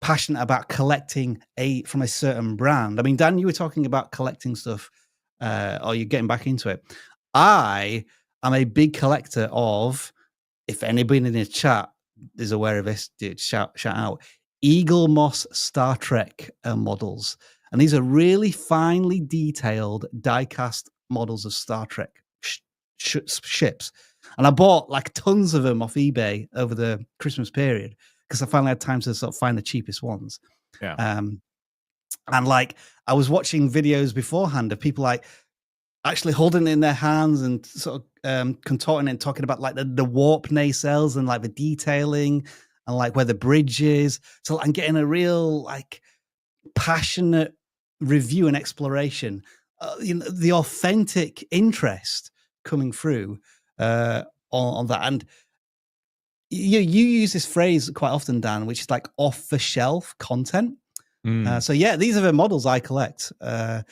passionate about collecting from a certain brand. I mean, Dan, you were talking about collecting stuff, or you're getting back into it. I am a big collector of, if anybody in the chat is aware of this, dude, shout out, Eagle Moss Star Trek models. And these are really finely detailed die-cast models of Star Trek ships, and I bought like tons of them off eBay over the Christmas period because I finally had time to sort of find the cheapest ones. And like I was watching videos beforehand of people like actually holding it in their hands and sort of contorting it and talking about like the warp nacelles and like the detailing and like where the bridge is. So I'm getting a real like passionate review and exploration, the authentic interest coming through on that. And you use this phrase quite often, Dan, which is like off the shelf content. So yeah, these are the models I collect, and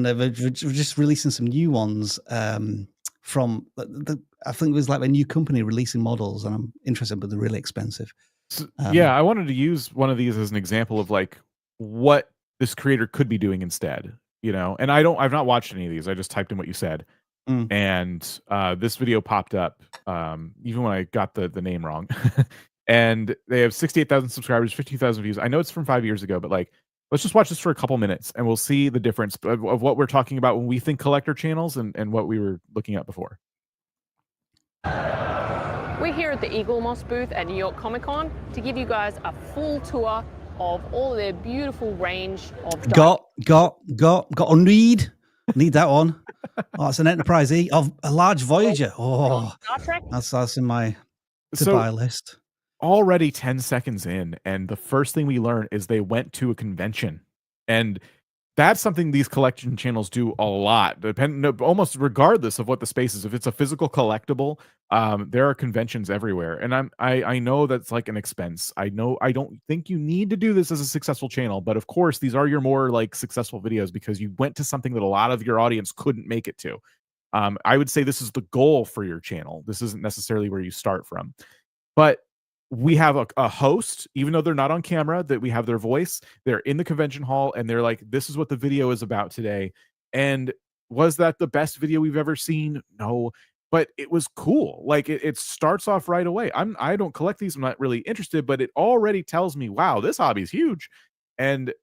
we're just releasing some new ones from I think it was like a new company releasing models, and I'm interested, but they're really expensive. So, I wanted to use one of these as an example of like what this creator could be doing instead. And I've not watched any of these. I just typed in what you said. And this video popped up, even when I got the name wrong. And they have 68,000 subscribers, 15,000 views. I know it's from 5 years ago, but like, let's just watch this for a couple minutes and we'll see the difference of what we're talking about when we think collector channels and what we were looking at before. We're here at the Eagle Moss booth at New York Comic Con to give you guys a full tour of all their beautiful range of got on read. Need that one. Oh, it's an Enterprise E of a large Voyager. Oh, Star Trek. that's in my to So buy list. already 10 seconds in, and the first thing we learn is they went to a convention, and that's something these collection channels do a lot, almost regardless of what the space is. If it's a physical collectible, there are conventions everywhere, and I know that's like an expense. I know I don't think you need to do this as a successful channel, but of course these are your more like successful videos because you went to something that a lot of your audience couldn't make it to. I would say this is the goal for your channel. This isn't necessarily where you start from, but we have a host, even though they're not on camera, that we have their voice. They're in the convention hall and they're like, this is what the video is about today. And was that the best video we've ever seen? No, but it was cool. Like it starts off right away. I don't collect these. I'm not really interested, but it already tells me, wow, this hobby is huge. And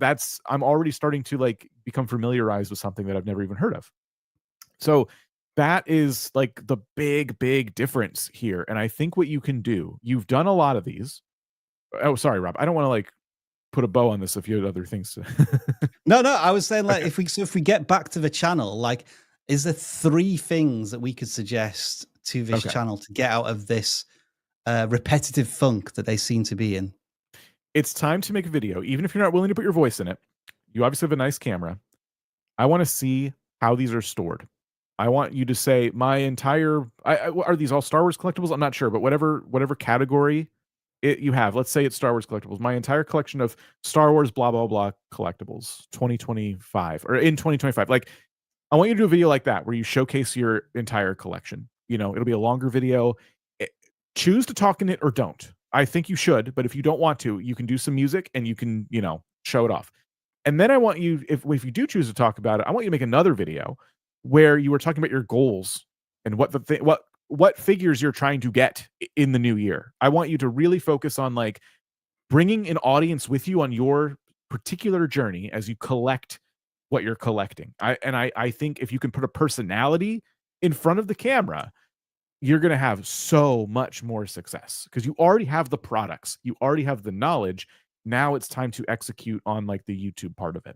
I'm already starting to like become familiarized with something that I've never even heard of. So that is like the big difference here. And I think what you can do, you've done a lot of these. Oh, sorry, Rob. I don't want to like put a bow on this if you had other things to. No, I was saying like Okay. if we get back to the channel, like, is there 3 things that we could suggest to this Okay. channel to get out of this repetitive funk that they seem to be in? It's time to make a video, even if you're not willing to put your voice in it. You obviously have a nice camera. I want to see how these are stored. I want you to say my entire. Are these all Star Wars collectibles? I'm not sure, but whatever category you have. Let's say it's Star Wars collectibles. My entire collection of Star Wars blah blah blah collectibles, 2025 or in 2025. Like, I want you to do a video like that where you showcase your entire collection. You know, it'll be a longer video. Choose to talk in it or don't. I think you should, but if you don't want to, you can do some music and you can, show it off. And then I want you, if you do choose to talk about it, I want you to make another video where you were talking about your goals and what figures you're trying to get in the new year. I want you to really focus on like bringing an audience with you on your particular journey as you collect what you're collecting. I think if you can put a personality in front of the camera, you're going to have so much more success because you already have the products, you already have the knowledge. Now it's time to execute on like the YouTube part of it.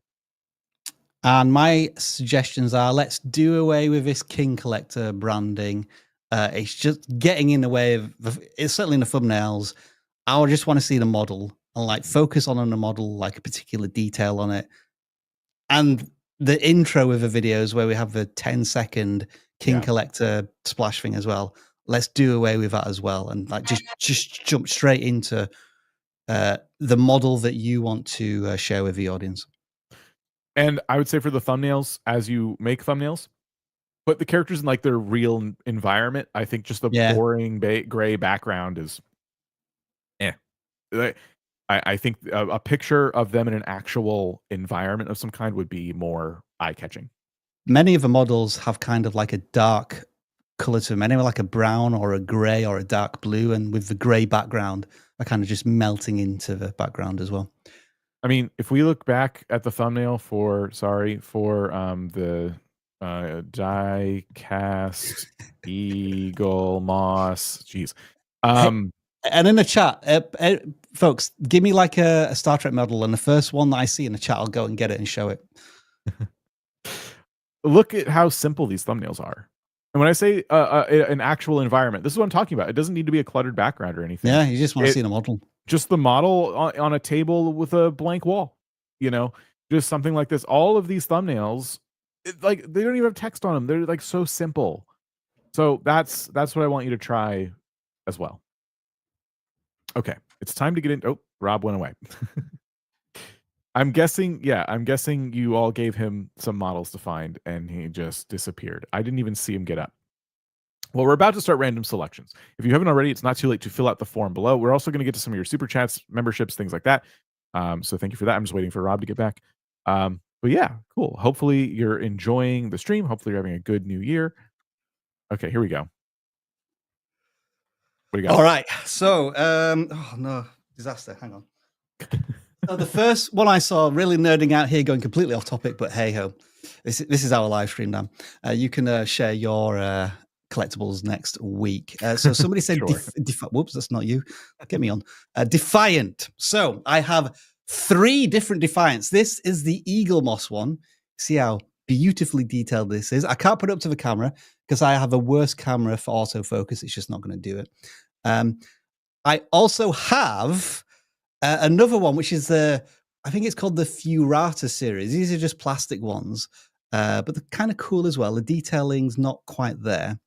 And my suggestions are, let's do away with this KingCollector branding. It's just getting in the way of, it's certainly in the thumbnails. I just want to see the model and like focus on the model, like a particular detail on it. And the intro of the videos where we have the 10-second KingCollector splash thing as well. Let's do away with that as well. And like just jump straight into the model that you want to share with the audience. And I would say for the thumbnails, as you make thumbnails, put the characters in like their real environment. I think just the boring gray background is, I think a picture of them in an actual environment of some kind would be more eye-catching. Many of the models have kind of like a dark color to them, anyway, like a brown or a gray or a dark blue, and with the gray background, are kind of just melting into the background as well. I mean, if we look back at the thumbnail for the die-cast eagle moss, jeez. And in the chat, folks, give me like a Star Trek model, and the first one that I see in the chat, I'll go and get it and show it. Look at how simple these thumbnails are. And when I say an actual environment, this is what I'm talking about. It doesn't need to be a cluttered background or anything. Yeah, you just want to see the model. Just the model on a table with a blank wall, just something like this. All of these thumbnails, like they don't even have text on them. They're like so simple. So that's what I want you to try as well. Okay, it's time to get in. Oh, Rob went away. I'm guessing you all gave him some models to find and he just disappeared. I didn't even see him get up. Well, we're about to start random selections. If you haven't already, it's not too late to fill out the form below. We're also going to get to some of your super chats, memberships, things like that. So thank you for that. I'm just waiting for Rob to get back. But yeah, cool. Hopefully you're enjoying the stream. Hopefully you're having a good new year. Okay, here we go. What do you got? All right. So, oh no, disaster. Hang on. So the first one I saw, really nerding out here, going completely off topic, but hey ho, this is our live stream now. You can share your collectibles next week. So somebody said, Sure. whoops, that's not you. Get me on. Defiant. So I have 3 different Defiants. This is the Eagle Moss one. See how beautifully detailed this is. I can't put it up to the camera because I have a worse camera for autofocus. It's just not going to do it. I also have another one, which is I think it's called the Furata series. These are just plastic ones, but they're kind of cool as well. The detailing's not quite there.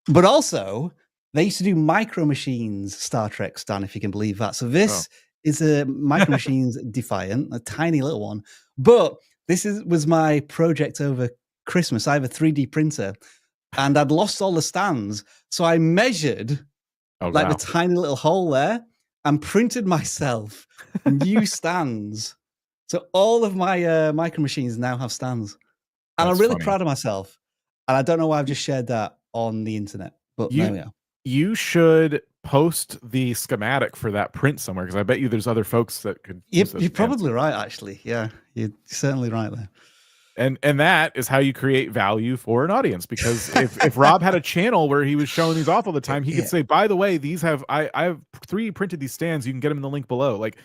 But also, they used to do Micro Machines Star Trek, Stan, if you can believe that. So this is a Micro Machines Defiant, a tiny little one. But this was my project over Christmas. I have a 3D printer, and I'd lost all the stands. So I measured the tiny little hole there and printed myself new stands. So all of my Micro Machines now have stands. And I'm really proud of myself. And I don't know why I've just shared that on the internet, but there we are. You should post the schematic for that print somewhere, because I bet you there's other folks that could. You're probably right, actually. Yeah, you're certainly right there. And that is how you create value for an audience, because if Rob had a channel where he was showing these off all the time, he could say, by the way, these have I have 3D printed these stands. You can get them in the link below. Like,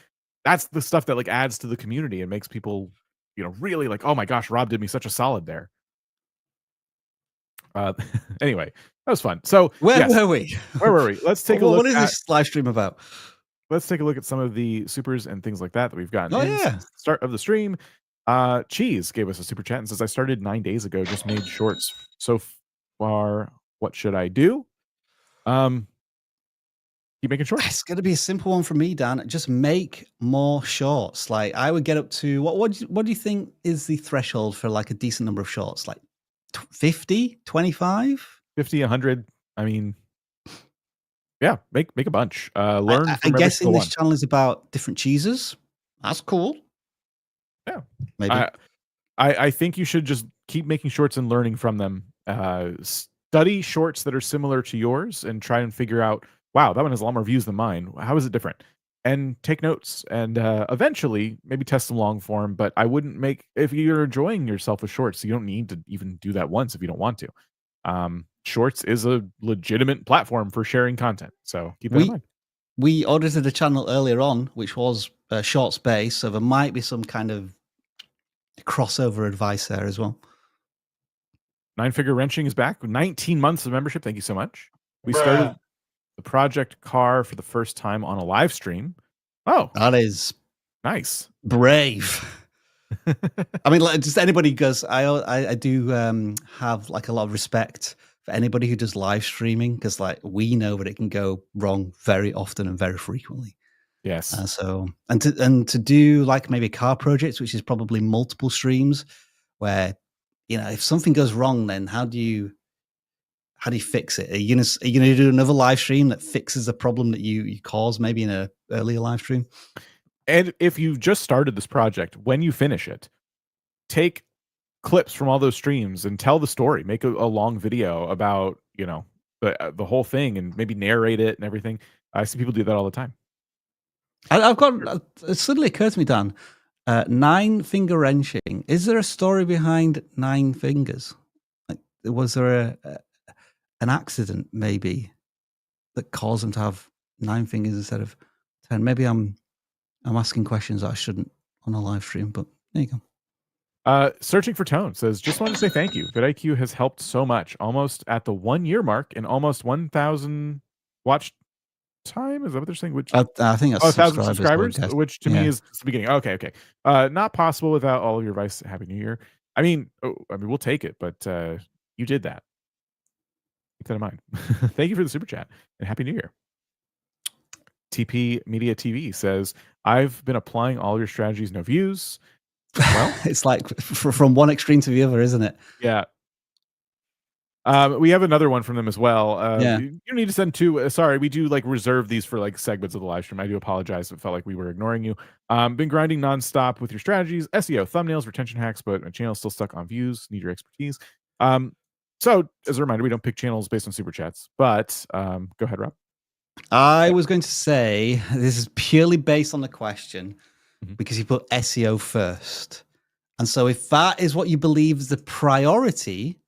that's the stuff that like adds to the community and makes people, really like, oh my gosh, Rob did me such a solid there. Anyway, that was fun. So where were we? Where were we? Let's take a look. What is this live stream about? Let's take a look at some of the supers and things like that we've gotten. Oh yeah. Start of the stream. Cheese gave us a super chat and says, I started 9 days ago, just made shorts so far. What should I do? Keep making shorts. It's going to be a simple one for me, Dan. Just make more shorts. Like, I would get up to what do you think is the threshold for like a decent number of shorts? Like 50, 25, 50, 100. I mean, yeah, make a bunch. Learn. I'm guessing this channel is about different cheeses. That's cool. Yeah, maybe. I think you should just keep making shorts and learning from them. Study shorts that are similar to yours and try and figure out, wow, that one has a lot more views than mine. How is it different? And take notes and eventually maybe test some long form. But I wouldn't if you're enjoying yourself with shorts, you don't need to even do that once if you don't want to. Shorts is a legitimate platform for sharing content. So keep that in mind. We audited a channel earlier on, which was shorts based. So there might be some kind of crossover advice there as well. 9-Figure Wrenching is back. 19 months of membership. Thank you so much. We started the project car for the first time on a live stream. Oh, that is nice. Brave. I mean, like, just anybody goes, I do have like a lot of respect for anybody who does live streaming, because like we know that it can go wrong very often and very frequently. Yes. So to do like maybe car projects, which is probably multiple streams, where if something goes wrong, then how do you fix it? Are you gonna do another live stream that fixes the problem that you caused maybe in an earlier live stream? And if you've just started this project, when you finish it, take clips from all those streams and tell the story. Make a long video about the whole thing and maybe narrate it and everything. I see people do that all the time. It suddenly occurred to me, Dan, 9-Finger Wrenching. Is there a story behind 9 fingers? Like, was there an accident maybe that caused them to have 9 fingers instead of 10? Maybe I'm asking questions that I shouldn't on a live stream, but there you go. Searching for Tone says, just wanted to say thank you. vidIQ has helped so much. Almost at the 1 year mark and almost 1,000 watch time. Is that what they're saying? Which I think that's 1,000 subscribers, which to me is the beginning. Okay. Not possible without all of your advice. Happy New Year. I mean, we'll take it, but you did that. Keep that in mind. Thank you for the super chat and Happy New Year. TP Media TV says, I've been applying all your strategies, no views. Well, it's like from one extreme to the other, isn't it? Yeah. We have another one from them as well. You need to send 2. Sorry, we do like reserve these for like segments of the live stream. I do apologize. It felt like we were ignoring you. Been grinding nonstop with your strategies, SEO, thumbnails, retention hacks, but my channel's still stuck on views. Need your expertise. So as a reminder, we don't pick channels based on super chats, but go ahead, Rob. I was going to say this is purely based on the question because you put SEO first. And so if that is what you believe is the priority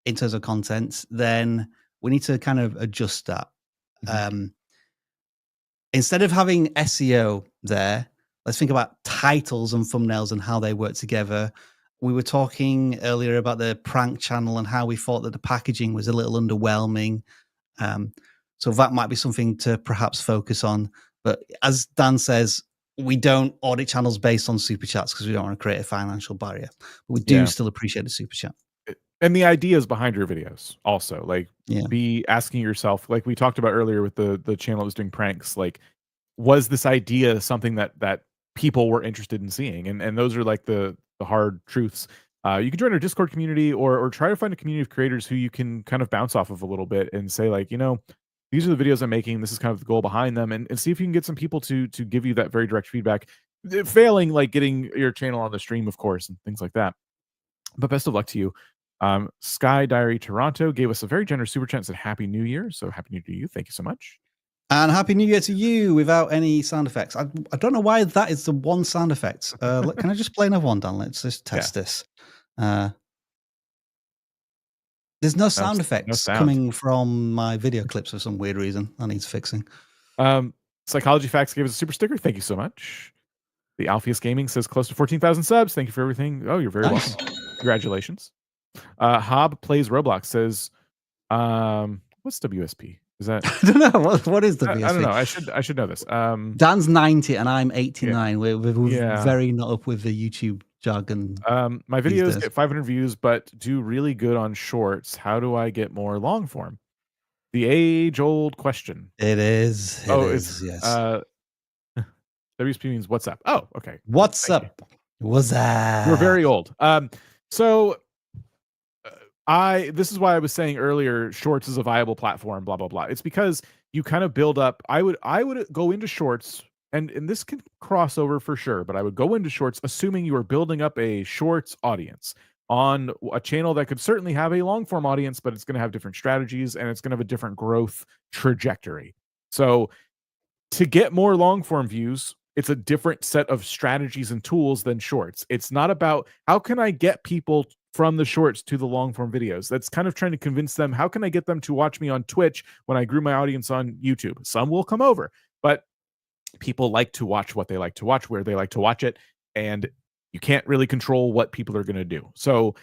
in terms of content, then we need to kind of adjust that. Instead of having SEO there, let's think about titles and thumbnails and how they work together. we were talking earlier about the prank channel and how we thought that the packaging was a little underwhelming. So that might be something to perhaps focus on. But as Dan says, we don't audit channels based on super chats because we don't want to create a financial barrier. But we do still appreciate the super chat. And the ideas behind your videos also, like, Yeah. be asking yourself, like we talked about earlier with the channel that was doing pranks, like, was this idea something that people were interested in seeing? And those are like the hard truths. You can join our Discord community or try to find a community of creators who you can kind of bounce off of a little bit and say, like, you know, these are the videos I'm making. This is kind of the goal behind them, and see if you can get some people to give you that very direct feedback. Failing, like getting your channel on the stream, of course, and things like that. But best of luck to you. Sky Diary Toronto gave us a very generous super chat and said Happy New Year. So Happy New Year to you. Thank you so much. And Happy New Year to you without any sound effects. I don't know why that is the one sound effect. Can I just play another one, Dan? Let's just test this. There's no sound effects coming from my video clips for some weird reason. That needs fixing. Psychology Facts gave us a super sticker. Thank you so much. The Alpheus Gaming says close to 14,000 subs. Thank you for everything. Oh, you're very welcome. Congratulations. Hob Plays Roblox says, what's WSP? Is that I don't know what is WSP? I don't know. I should know this. Dan's 90 and I'm 89. We're very not up with the YouTube jargon. My videos get 500 views, but do really good on shorts. How do I get more long form? The age-old question. It is. Yes. WSP means what's up. Oh, okay. What's up? What's up? We're very old. So this is why I was saying earlier, shorts is a viable platform, blah, blah, blah. It's because you kind of build up. I would go into shorts, and this can cross over for sure, but I would go into shorts assuming you are building up a shorts audience on a channel that could certainly have a long form audience, but it's going to have different strategies and it's going to have a different growth trajectory. So to get more long form views, it's a different set of strategies and tools than shorts. It's not about how can I get people from the shorts to the long form videos. That's kind of trying to convince them, how can I get them to watch me on Twitch when I grew my audience on YouTube? Some will come over, but people like to watch what they like to watch, where they like to watch it, and you can't really control what people are going to do. So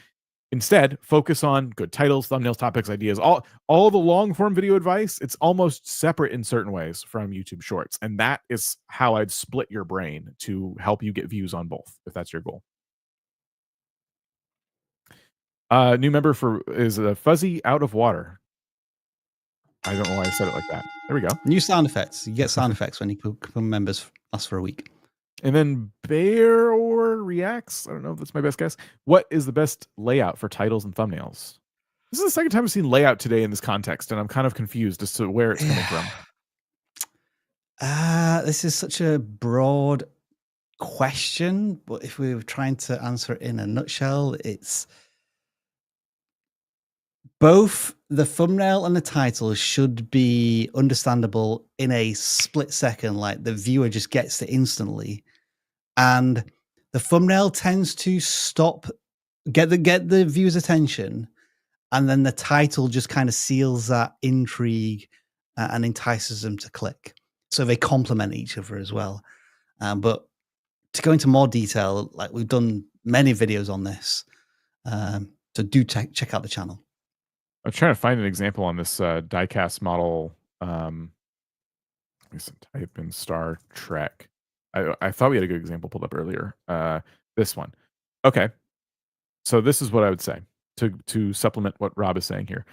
instead, focus on good titles, thumbnails, topics, ideas, all the long form video advice. It's almost separate in certain ways from YouTube Shorts, and that is how I'd split your brain to help you get views on both, if that's your goal. New member is Fuzzy Out of Water. I don't know why I said it like that. There we go. New sound effects. You get sound effects when you become members. Last for a week. And then Bear or Reacts. I don't know if that's my best guess. What is the best layout for titles and thumbnails? This is the second time I've seen layout today in this context, and I'm kind of confused as to where it's coming from. This is such a broad question, but if we were trying to answer it in a nutshell, it's both the thumbnail and the title should be understandable in a split second, like the viewer just gets it instantly. And the thumbnail tends to get the viewer's attention, and then the title just kind of seals that intrigue and entices them to click. So they complement each other as well. But to go into more detail, like we've done many videos on this, so do check out the channel. I'm trying to find an example on this diecast model. Type in Star Trek. I thought we had a good example pulled up earlier. This one. Okay. So this is what I would say to supplement what Rob is saying here.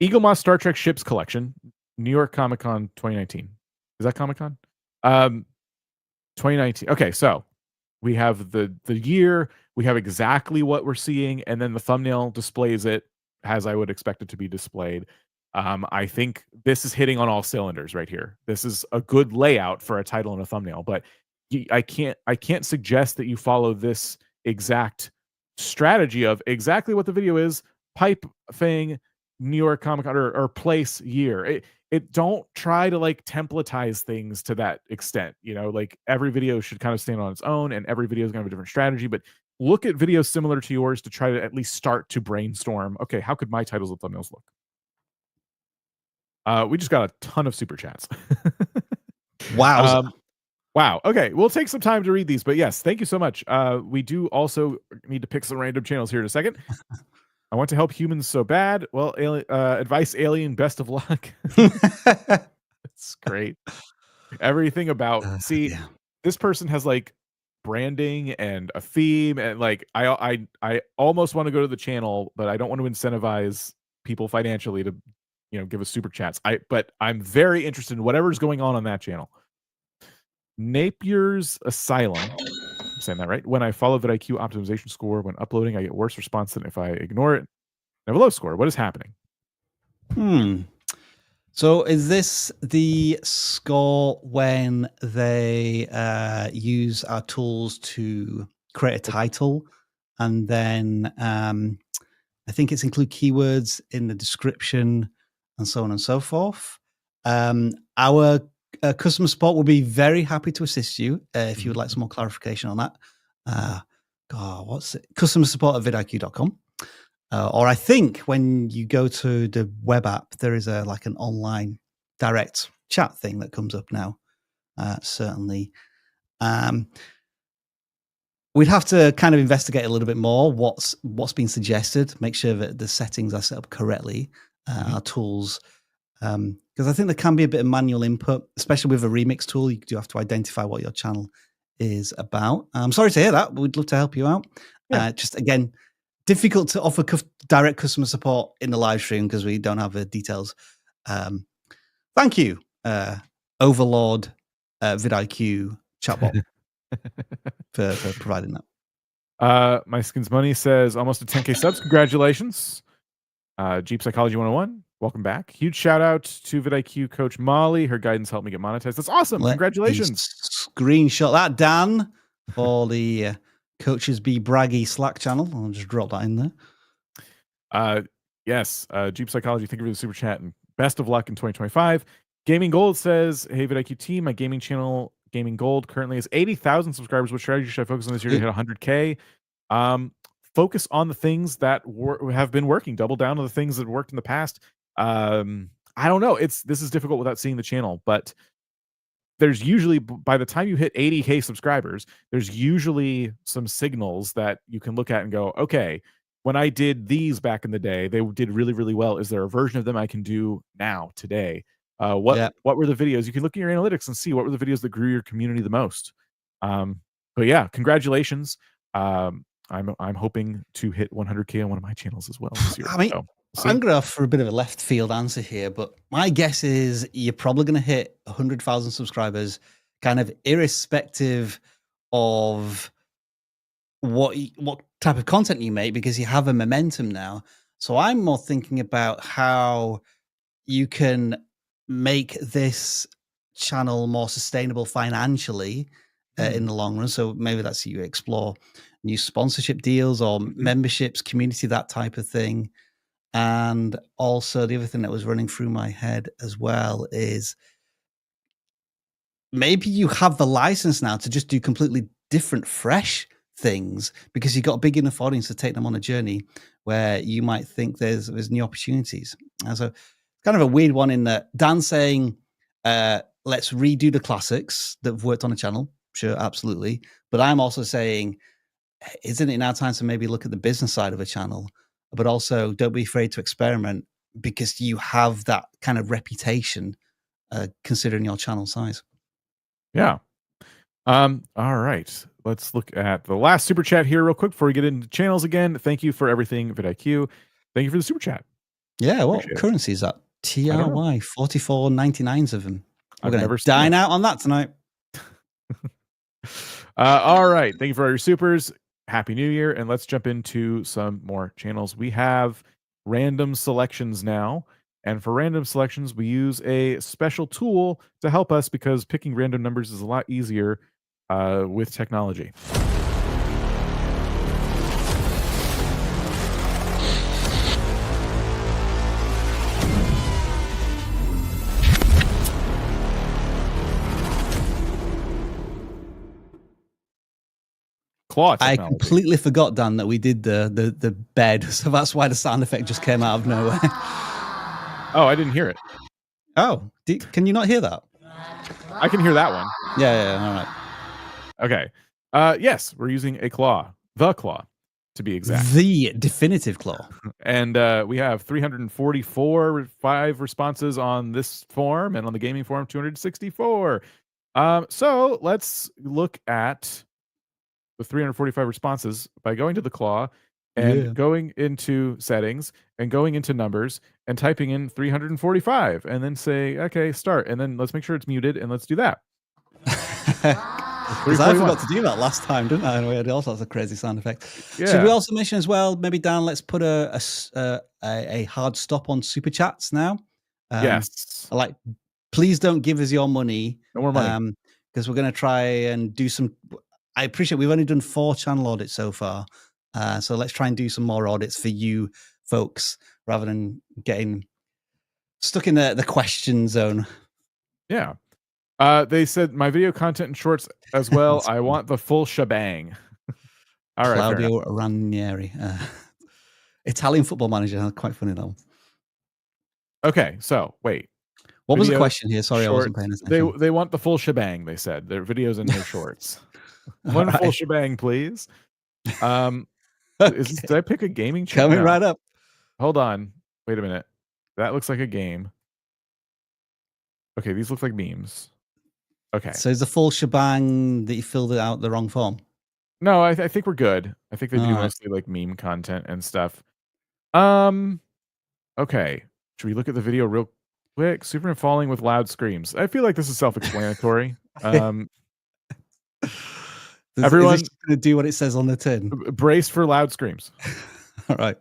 Eagle Moss Star Trek Ships Collection, New York Comic Con 2019. Is that Comic Con? 2019. Okay, so we have the year, we have exactly what we're seeing, and then the thumbnail displays it as I would expect it to be displayed. I think this is hitting on all cylinders right here. This is a good layout for a title and a thumbnail, but I can't suggest that you follow this exact strategy of exactly what the video is, pipe thing, New York Comic Con or place year. It don't try to like templatize things to that extent. You know, like every video should kind of stand on its own, and every video is gonna have a different strategy, but look at videos similar to yours to try to at least start to brainstorm, okay, how could my titles and thumbnails look? We just got a ton of super chats. Wow. Wow. Okay, we'll take some time to read these, but yes, thank you so much. We do also need to pick some random channels here in a second. I want to help humans so bad. Well, advice alien, best of luck. It's great. Everything about Yeah. this person has like branding and a theme, and like I almost want to go to the channel, but I don't want to incentivize people financially to give us super chats. But I'm very interested in whatever's going on that channel. Napier's Asylum. I'm saying that right. When I follow vidIQ optimization score when uploading, I get worse response than if I ignore it. I have a low score. What is happening? So is this the score when they use our tools to create a title, and then I think it's include keywords in the description and so on and so forth? Our customer support will be very happy to assist you if you would like some more clarification on that. What's it? Customer support at vidIQ.com. Or I think when you go to the web app, there is like an online direct chat thing that comes up now. Certainly. We'd have to kind of investigate a little bit more what's been suggested, make sure that the settings are set up correctly, our tools. Because I think there can be a bit of manual input, especially with a remix tool. You do have to identify what your channel is about. I'm sorry to hear that, but we'd love to help you out. Yeah. Just again, difficult to offer direct customer support in the live stream because we don't have the details. Thank you, Overlord vidIQ chatbot, for providing that. My Skins Money says almost a 10K subs. Congratulations. Jeep Psychology 101. Welcome back. Huge shout out to vidIQ coach Molly. Her guidance helped me get monetized. That's awesome. Congratulations. Screenshot that, Dan, for the Coaches Be Braggy Slack channel. I'll just drop that in there. Yes. Jeep Psychology, thank you for the super chat and best of luck in 2025. Gaming Gold says, hey, vidIQ team, my gaming channel, Gaming Gold, currently has 80,000 subscribers. What strategy should I focus on this year to hit 100K? Focus on the things that have been working. Double down on the things that worked in the past. I don't know. This is difficult without seeing the channel, but there's usually, by the time you hit 80K subscribers, there's usually some signals that you can look at and go, okay, when I did these back in the day, they did really, really well. Is there a version of them I can do now, today? What were the videos? You can look at your analytics and see what were the videos that grew your community the most. But yeah, congratulations. I'm hoping to hit 100K on one of my channels as well this year. I mean, I'm going to offer a bit of a left field answer here, but my guess is you're probably going to hit 100,000 subscribers, kind of irrespective of what type of content you make, because you have a momentum now. So I'm more thinking about how you can make this channel more sustainable financially in the long run. So maybe that's you explore new sponsorship deals or memberships, community, that type of thing. And also the other thing that was running through my head as well is maybe you have the license now to just do completely different, fresh things because you've got a big enough audience to take them on a journey where you might think there's new opportunities. And so kind of a weird one in that Dan's saying, let's redo the classics that have worked on the channel. Sure, absolutely. But I'm also saying, isn't it now time to maybe look at the business side of a channel? But also don't be afraid to experiment because you have that kind of reputation considering your channel size. Yeah. All right. Let's look at the last super chat here real quick before we get into channels again. Thank you for everything, vidIQ. Thank you for the super chat. Yeah, what currency is that? TRY, 44.99s of them. We're going to dine out on that tonight. All right. Thank you for all your supers. Happy New Year. And let's jump into some more channels. We have random selections now. And for random selections, we use a special tool to help us because picking random numbers is a lot easier with technology. I completely forgot, Dan, that we did the bed, so that's why the sound effect just came out of nowhere. Oh, I didn't hear it. Oh, can you not hear that? I can hear that one. Yeah, all right. Okay. Yes, we're using a claw, the claw, to be exact. The definitive claw. And we have 345 responses on this form, and on the gaming forum, 264. So let's look at the 345 responses by going to the claw and going into settings and going into numbers and typing in 345 and then say, okay, start. And then let's make sure it's muted and let's do that. Because I forgot to do that last time, didn't I? And we had all sorts of crazy sound effects. Yeah. Should we also mention as well, maybe Dan, let's put a hard stop on super chats now. Yes. Like, please don't give us your money. No more money. Because we're going to try and do some. I appreciate we've only done 4 channel audits so far. So let's try and do some more audits for you folks rather than getting stuck in the question zone. Yeah. They said my video content and shorts as well. I want the full shebang. All right. Claudio Ranieri, Italian football manager. Quite funny though. Okay. So wait. What was the question here? Sorry, shorts. I wasn't paying attention. They want the full shebang, they said. Their videos and their shorts. One full shebang, please. Did I pick a gaming channel? Coming right up. Hold on. Wait a minute. That looks like a game. Okay, these look like memes. Okay. So is the full shebang that you filled it out the wrong form? No, I think we're good. I think they do mostly like meme content and stuff. Okay. Should we look at the video real quick? Superman falling with loud screams. I feel like this is self-explanatory. Everyone is going to do what it says on the tin. Brace for loud screams. All right.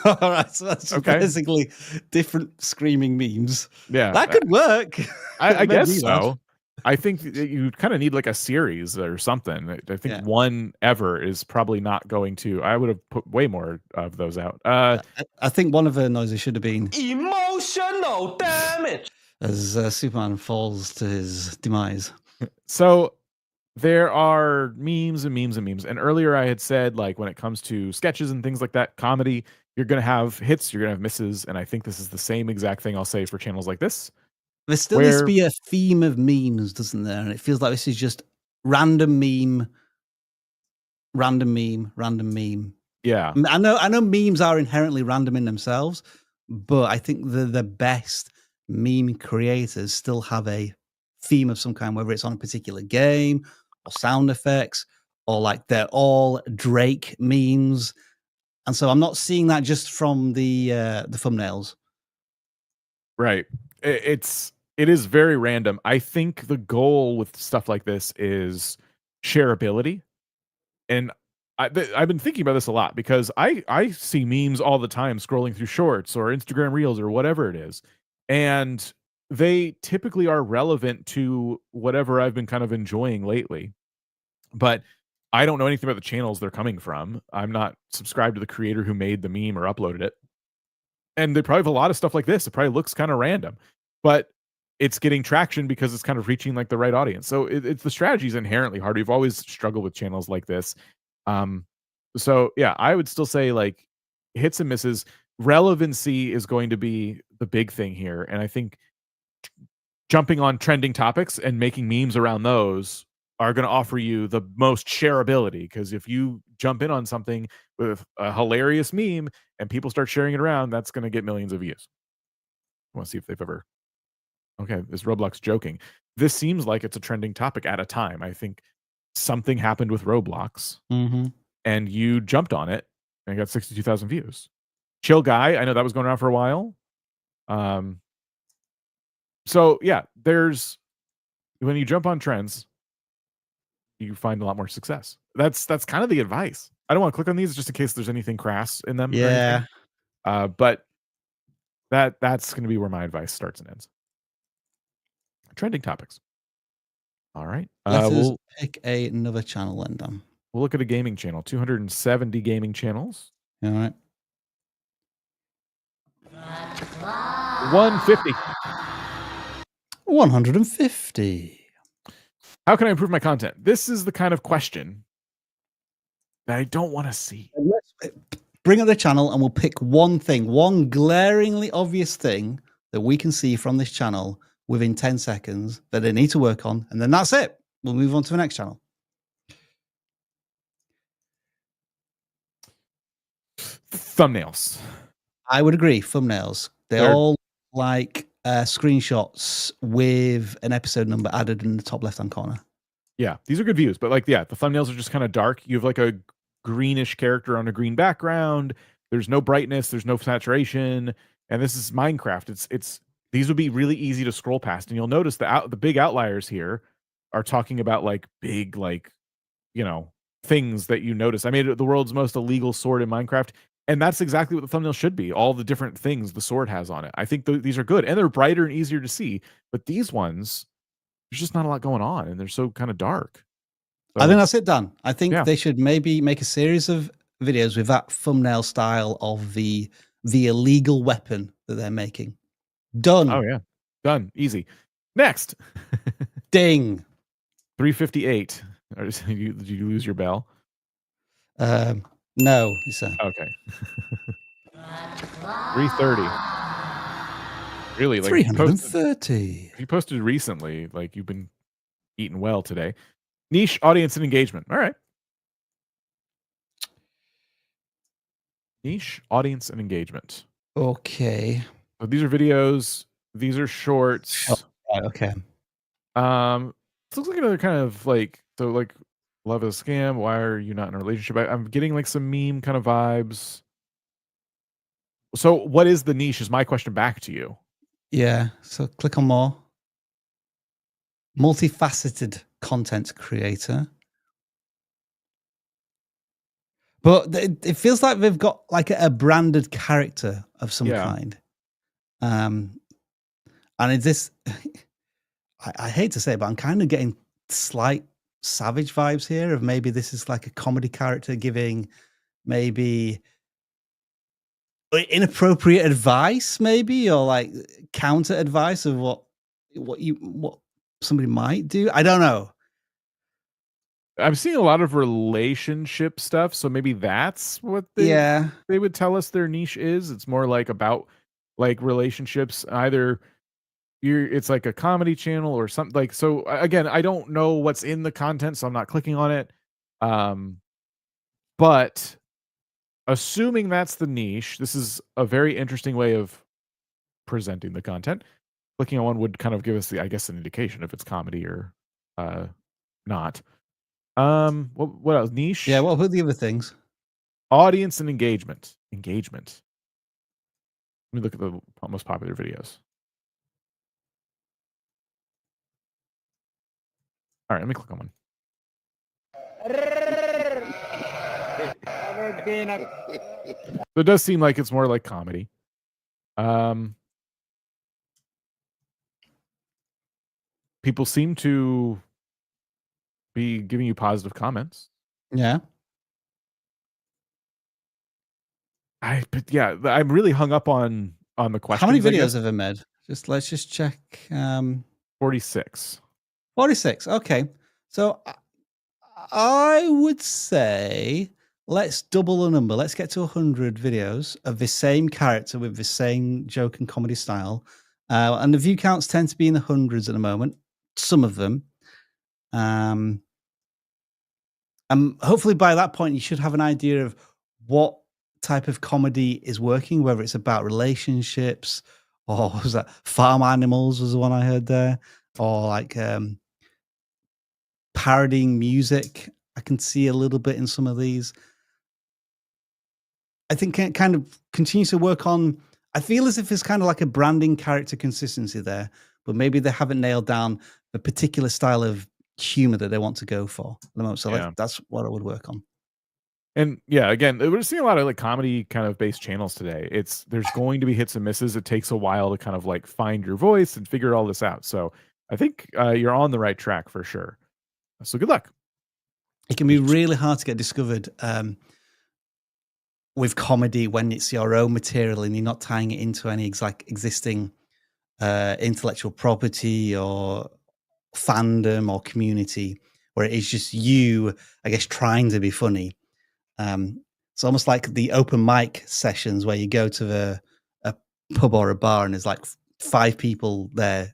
All right, so that's basically different screaming memes. Yeah, that could work. I guess so. I think you kind of need like a series or something. I think one ever is probably not going to. I would have put way more of those out. I think one of the noises should have been emotional damage as Superman falls to his demise. So there are memes and memes and memes. And earlier I had said, like, when it comes to sketches and things like that, comedy, you're going to have hits, you're going to have misses. And I think this is the same exact thing I'll say for channels like this. There still needs to be a theme of memes, doesn't there? And it feels like this is just random meme, random meme, random meme. Yeah. I know memes are inherently random in themselves, but I think the best meme creators still have a theme of some kind, whether it's on a particular game or sound effects or like they're all Drake memes. And so I'm not seeing that just from the thumbnails. Right. It is very random. I think the goal with stuff like this is shareability. And I've been thinking about this a lot because I see memes all the time scrolling through shorts or Instagram reels or whatever it is. And they typically are relevant to whatever I've been kind of enjoying lately. But I don't know anything about the channels they're coming from. I'm not subscribed to the creator who made the meme or uploaded it. And they probably have a lot of stuff like this. It probably looks kind of random, but it's getting traction because it's kind of reaching like the right audience. So it's the strategy is inherently hard. We've always struggled with channels like this. So yeah, I would still say like hits and misses. Relevancy is going to be the big thing here. And I think jumping on trending topics and making memes around those are going to offer you the most shareability. Because if you jump in on something with a hilarious meme and people start sharing it around, that's going to get millions of views. I want to see if they've ever. Okay, is Roblox joking? This seems like it's a trending topic at a time. I think something happened with Roblox, and you jumped on it and got 62,000 views. Chill Guy, I know that was going around for a while. So yeah, there's when you jump on trends, you find a lot more success. That's kind of the advice. I don't want to click on these just in case there's anything crass in them. Yeah. But that's going to be where my advice starts and ends. Trending topics. All right. We'll pick another channel then, Dan. We'll look at a gaming channel. 270 gaming channels. All right. 150. 150. How can I improve my content? This is the kind of question that I don't want to see. Let's bring up the channel and we'll pick one thing, one glaringly obvious thing that we can see from this channel within 10 seconds that they need to work on, and then that's it. We'll move on to the next channel. Thumbnails. I would agree. Thumbnails. They're They're- all like screenshots with an episode number added in the top left-hand corner. Yeah, these are good views, but like, yeah, the thumbnails are just kind of dark. You have like a greenish character on a green background. There's no brightness, there's no saturation, and this is Minecraft. It's these would be really easy to scroll past, and you'll notice the big outliers here are talking about like big, like, you know, things that you notice. I made it the world's most illegal sword in Minecraft, and that's exactly what the thumbnail should be. All the different things the sword has on it. I think these are good, and they're brighter and easier to see. But these ones, there's just not a lot going on, and they're so kind of dark. I think that's it, Dan. I think Yeah. they should maybe make a series of videos with that thumbnail style of the illegal weapon that they're making. Done. Oh yeah, done, easy. Next, Ding. 358. Did you lose your bell? No, it's a Okay. 330. Really, like you posted, 330. you posted recently. Like you've been eating well today. Niche audience and engagement. All right. Niche audience and engagement. Okay. So these are videos. These are shorts. Oh, right, okay. It looks like another kind of like, so like, love is a scam. Why are you not in a relationship? I'm getting like some meme kind of vibes. So what is the niche is my question back to you. Yeah. So click on more. Multifaceted content creator. But it feels like they've got like a branded character of some kind. And is this, I hate to say it, but I'm kind of getting slight Savage vibes here of maybe this is like a comedy character giving maybe inappropriate advice, maybe, or like counter advice of what somebody might do. I don't know. I'm seeing a lot of relationship stuff, so maybe that's what they would tell us their niche is. It's more like about like relationships. Either it's like a comedy channel or something. Like, so again, I don't know what's in the content, so I'm not clicking on it. But assuming that's the niche, this is a very interesting way of presenting the content. Clicking on one would kind of give us I guess, an indication if it's comedy or not. What else? Niche? Yeah, what are the other things? Audience and engagement. Engagement. Let me look at the most popular videos. All right, let me click on one. So it does seem like it's more like comedy. People seem to be giving you positive comments. Yeah. But yeah, I'm really hung up on the question. How many videos have I made? Let's just check. 46. 46. Okay. So I would say let's double the number. Let's get to 100 videos of the same character with the same joke and comedy style. And the view counts tend to be in the hundreds at the moment. Some of them. And hopefully by that point, you should have an idea of what type of comedy is working, whether it's about relationships or was that farm animals was the one I heard there, or like parodying music. I can see a little bit in some of these. I think it kind of continues to work on, I feel as if it's kind of like a branding character consistency there, but maybe they haven't nailed down the particular style of humor that they want to go for at the moment. So that's what I would work on. And yeah, again, we're seeing a lot of like comedy kind of based channels today. There's going to be hits and misses. It takes a while to kind of like find your voice and figure all this out. So I think you're on the right track for sure. So good luck. It can be really hard to get discovered with comedy when it's your own material and you're not tying it into any existing intellectual property or fandom or community, where it is just you, I guess, trying to be funny. It's almost like the open mic sessions where you go to a pub or a bar and there's like 5 people there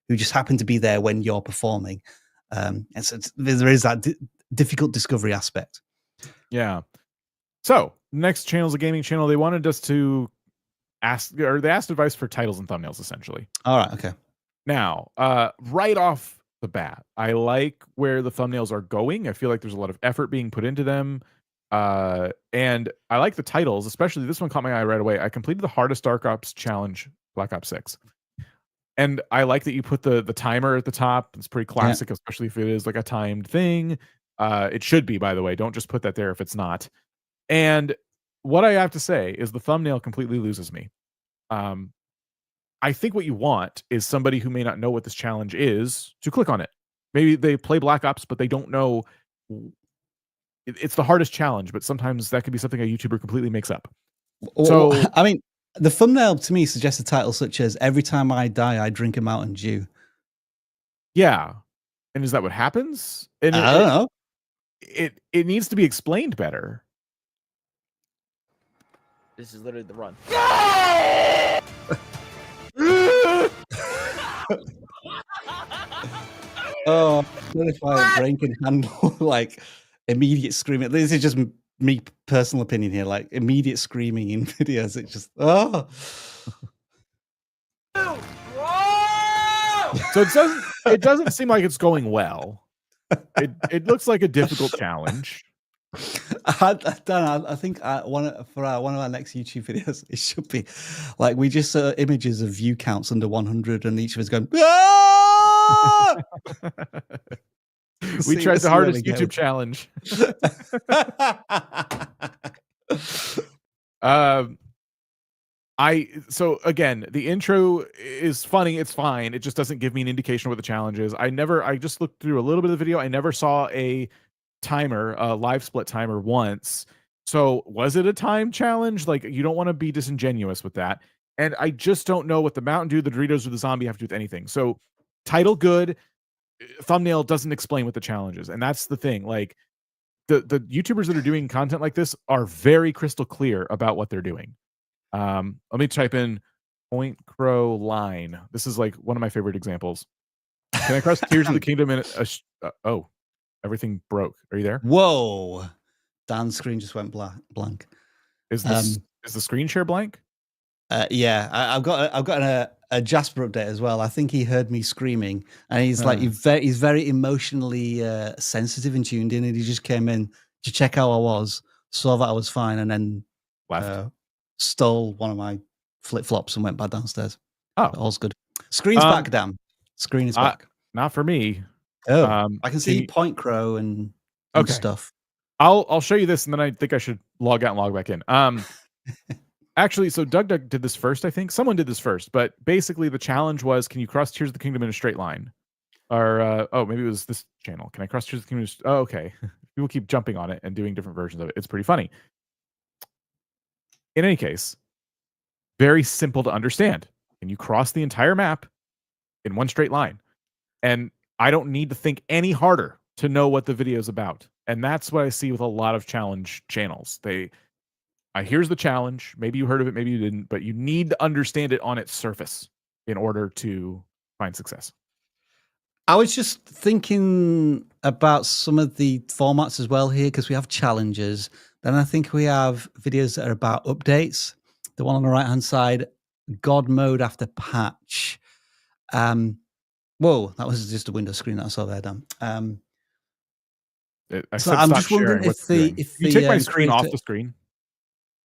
who just happen to be there when you're performing. And so there is that difficult discovery aspect. Yeah. So next channel is a gaming channel. They wanted us to they asked advice for titles and thumbnails, essentially. All right. Okay. Now, right off the bat, I like where the thumbnails are going. I feel like there's a lot of effort being put into them. And I like the titles, especially this one caught my eye right away. I completed the hardest Dark Ops challenge, Black Ops 6. And I like that you put the timer at the top. It's pretty classic, especially if it is like a timed thing. It should be, by the way. Don't just put that there if it's not. And what I have to say is the thumbnail completely loses me. I think what you want is somebody who may not know what this challenge is to click on it. Maybe they play Black Ops, but they don't know it's the hardest challenge, but sometimes that could be something a YouTuber completely makes up. So, I mean, the thumbnail to me suggests a title such as "Every time I die, I drink a Mountain Dew." Yeah, and is that what happens? And I don't know. It needs to be explained better. This is literally the run. Oh, what if my brain can handle like immediate screaming? This is just me, personal opinion here. Like immediate screaming in videos, it's just So it doesn't seem like it's going well. It looks like a difficult challenge. Dan, I think one of our next YouTube videos, it should be like we just saw images of view counts under 100, and each of us going. We tried the hardest YouTube challenge. So again, the intro is funny. It's fine. It just doesn't give me an indication of what the challenge is. I just looked through a little bit of the video. I never saw a timer, a live split timer once. So was it a time challenge? Like, you don't want to be disingenuous with that. And I just don't know what the Mountain Dew, the Doritos, or the zombie have to do with anything. So title good, thumbnail doesn't explain what the challenge is. And that's the thing. Like the YouTubers that are doing content like this are very crystal clear about what they're doing. Let me type in Point Crow line. This is like one of my favorite examples. Can I cross Tears of the Kingdom in oh, everything broke. Are you there? Whoa. Dan's screen just went blank. Is the screen share blank? Yeah, I've got a Jasper update as well. I think he heard me screaming, and he's like he's very emotionally sensitive and tuned in, and he just came in to check how I was, saw that I was fine, and then left. Stole one of my flip flops and went back downstairs. Oh, all's good. Screen's back, Dan. Screen is back. Not for me. Oh, I can see Point Crow and stuff. I'll show you this, and then I think I should log out and log back in. Actually, so Doug did this first, I think. Someone did this first, but basically the challenge was, can you cross Tears of the Kingdom in a straight line? Or, maybe it was this channel. Can I cross Tears of the Kingdom? Oh, okay. People keep jumping on it and doing different versions of it. It's pretty funny. In any case, very simple to understand. Can you cross the entire map in one straight line? And I don't need to think any harder to know what the video is about. And that's what I see with a lot of challenge channels. Here's the challenge. Maybe you heard of it, maybe you didn't, but you need to understand it on its surface in order to find success. I was just thinking about some of the formats as well here, because we have challenges. Then I think we have videos that are about updates. The one on the right-hand side, God mode after patch. Whoa, that was just a window screen that I saw there, Dan. I'm just wondering if you take my screen off the screen.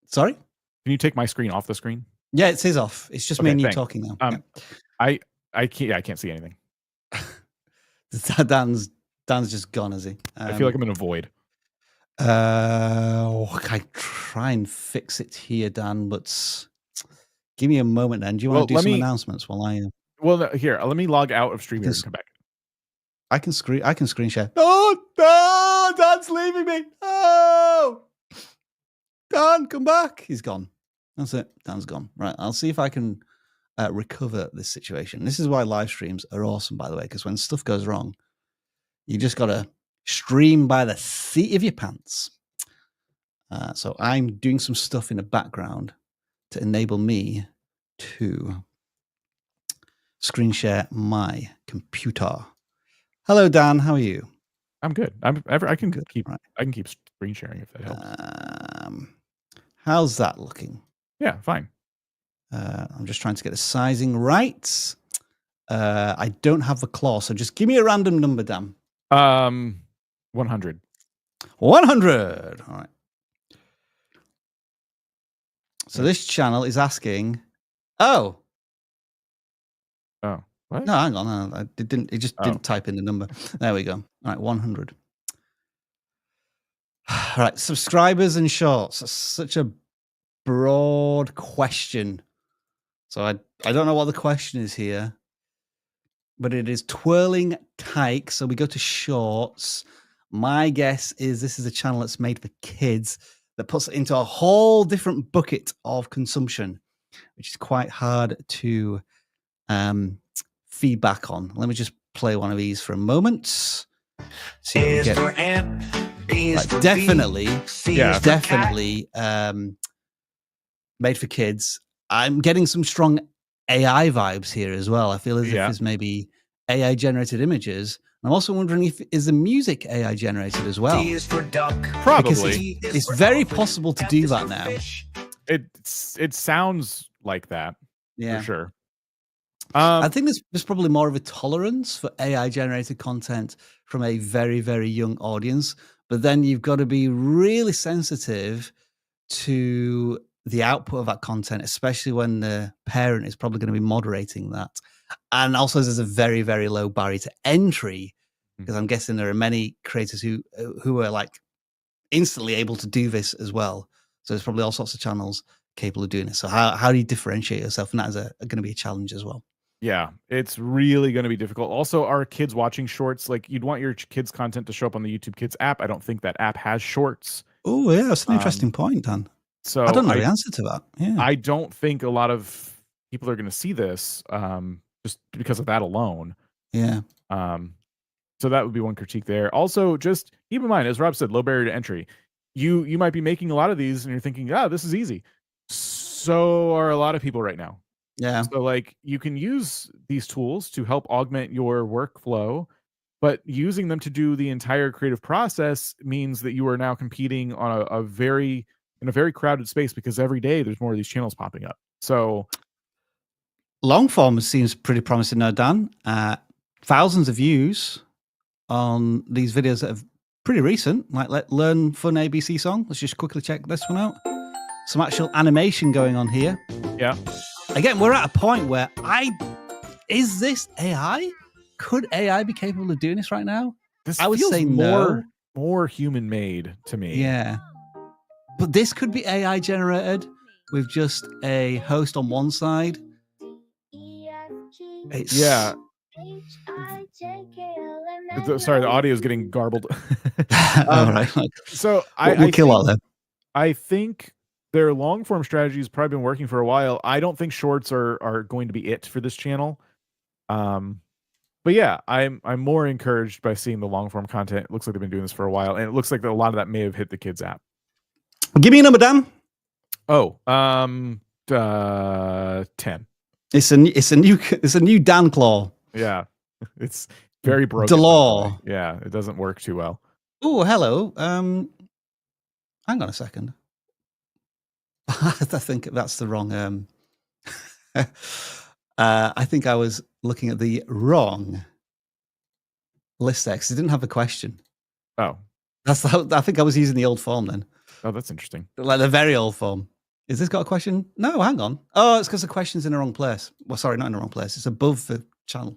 Sorry? Can you take my screen off the screen? Yeah, it says off. It's just me and you talking now. I can't see anything. Dan's just gone, is he? I feel like I'm in a void. I try and fix it here, Dan, but give me a moment then. Do you want to do some announcements while I Well, no, here, let me log out of StreamYard and come back. I can screen share. Oh, Dan's leaving me. Oh, Dan, come back. He's gone. That's it. Dan's gone. Right. I'll see if I can recover this situation. This is why live streams are awesome, by the way, because when stuff goes wrong, you just got to stream by the seat of your pants. So I'm doing some stuff in the background to enable me to screen share my computer. Hello, Dan. How are you? I'm good. I can Good, keep right. I can keep screen sharing if that helps. How's that looking? Yeah, fine. I'm just trying to get the sizing right. I don't have the claw, so just give me a random number, Dan. 100. 100. All right. So this channel is asking. Oh. Oh, what? No, hang on. No, it didn't. It just didn't type in the number. There we go. All right, 100. All right, subscribers and shorts. That's such a broad question. So I don't know what the question is here, but it is Twirling Tyke. So we go to shorts. My guess is this is a channel that's made for kids that puts it into a whole different bucket of consumption, which is quite hard to feedback on. Let me just play one of these for a moment. See if we get definitely made for kids. I'm getting some strong AI vibes here as well. I feel as if there's maybe AI generated images. I'm also wondering if is the music AI generated as well. Probably. It's very possible to do that now. It sounds like that. Yeah, for sure. I think there's probably more of a tolerance for AI generated content from a very, very young audience. But then you've got to be really sensitive to the output of that content, especially when the parent is probably going to be moderating that. And also there's a very, very low barrier to entry, because I'm guessing there are many creators who are like instantly able to do this as well. So there's probably all sorts of channels capable of doing it. So how do you differentiate yourself? And that is going to be a challenge as well. Yeah, it's really going to be difficult. Also, are kids watching shorts? Like, you'd want your kids' content to show up on the YouTube Kids app. I don't think that app has shorts. Oh, yeah, that's an interesting point, Dan. So I don't know the answer to that. Yeah, I don't think a lot of people are going to see this just because of that alone. Yeah. So that would be one critique there. Also, just keep in mind, as Rob said, low barrier to entry. You might be making a lot of these and you're thinking, this is easy. So are a lot of people right now. Yeah. So like you can use these tools to help augment your workflow, but using them to do the entire creative process means that you are now competing on a very crowded space, because every day there's more of these channels popping up. So long form seems pretty promising now, Dan. Thousands of views on these videos that are pretty recent, like Learn Fun ABC Song. Let's just quickly check this one out. Some actual animation going on here. Yeah. Again, we're at a point where is this AI? Could AI be capable of doing this right now? I would say no. More human made to me. Yeah. But this could be AI generated with just a host on one side. Yeah. Sorry, the audio is getting garbled. All right. So we'll kill all them. I think their long form strategy has probably been working for a while. I don't think shorts are going to be it for this channel. But yeah, I'm more encouraged by seeing the long form content. It looks like they've been doing this for a while, and it looks like a lot of that may have hit the kids app. Give me a number, Dan. 10. It's a new Dan claw. Yeah, it's very broken. Delor. Yeah, it doesn't work too well. Oh, hello. Hang on a second. I think that's the wrong. I think I was looking at the wrong list there because it didn't have a question. Oh, I think I was using the old form then. Oh, that's interesting. Like the very old form. Is this got a question? No, hang on. Oh, it's because the question's in the wrong place. Well, sorry, not in the wrong place. It's above the channel.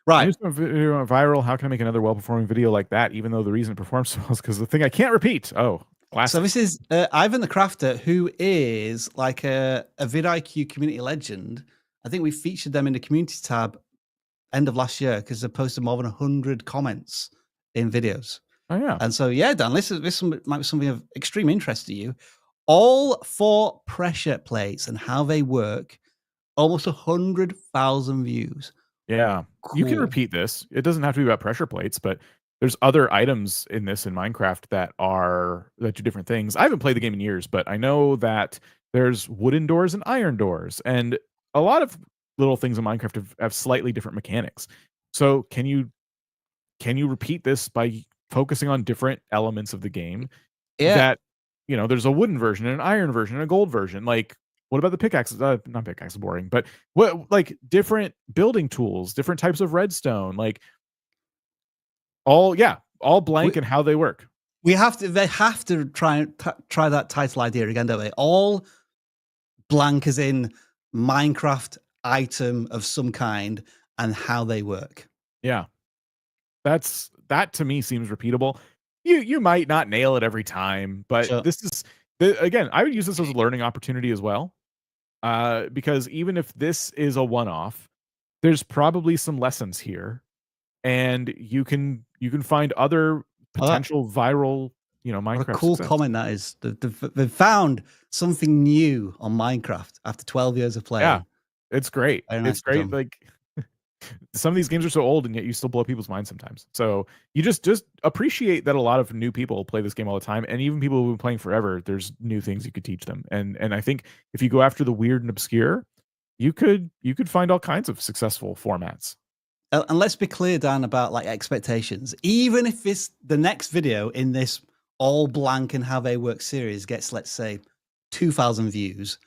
Right. Video went viral. How can I make another well-performing video like that, even though the reason it performs so well is because the thing I can't repeat? Oh, classic. So this is Ivan the Crafter, who is like a vidIQ community legend. I think we featured them in the community tab end of last year because they posted more than 100 comments in videos. Oh, yeah. And so, yeah, Dan, this might be something of extreme interest to you. All 4 pressure plates and how they work, almost 100,000 views. Yeah. Cool. You can repeat this. It doesn't have to be about pressure plates, but there's other items in this in Minecraft that do different things. I haven't played the game in years, but I know that there's wooden doors and iron doors. And a lot of little things in Minecraft have slightly different mechanics. So can you repeat this by focusing on different elements of the game that, there's a wooden version and an iron version and a gold version. Like, what about the pickaxes? Not pickaxe, boring, but what, like, different building tools, different types of redstone, like all blank and how they work. They have to try that title idea again, don't they? All blank as in Minecraft item of some kind and how they work. Yeah. That to me seems repeatable. You might not nail it every time, but this is again, I would use this as a learning opportunity as well. Because even if this is a one-off, there's probably some lessons here, and you can find other potential viral, Minecraft. What a cool comment that is. They've found something new on Minecraft after 12 years of playing. Yeah, it's great. It's great. Like, some of these games are so old, and yet you still blow people's minds sometimes. So you just appreciate that a lot of new people play this game all the time, and even people who've been playing forever, there's new things you could teach them. And I think if you go after the weird and obscure, you could find all kinds of successful formats. And let's be clear, Dan, about like expectations. Even if the next video in this all blank and how they work series gets, let's say, 2,000 views,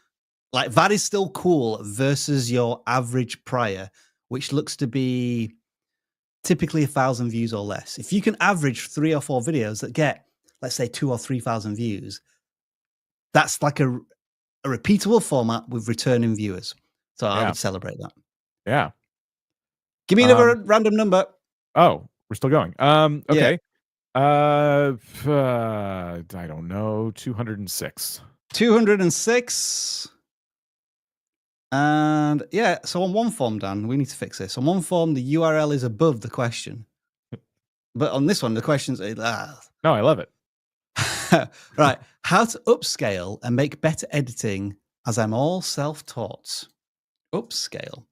like that is still cool versus your average prior, which looks to be typically 1,000 views or less. If you can average 3 or 4 videos that get, let's say, 2,000 or 3,000 views, that's like a repeatable format with returning viewers. So I would celebrate that. Yeah. Give me another random number. Oh, we're still going. Okay. I don't know. 206. 206. And yeah, so on one form, Dan, we need to fix this. On one form, the URL is above the question. But on this one, the question's... No, I love it. Right. How to upscale and make better editing, as I'm all self-taught. Upscale.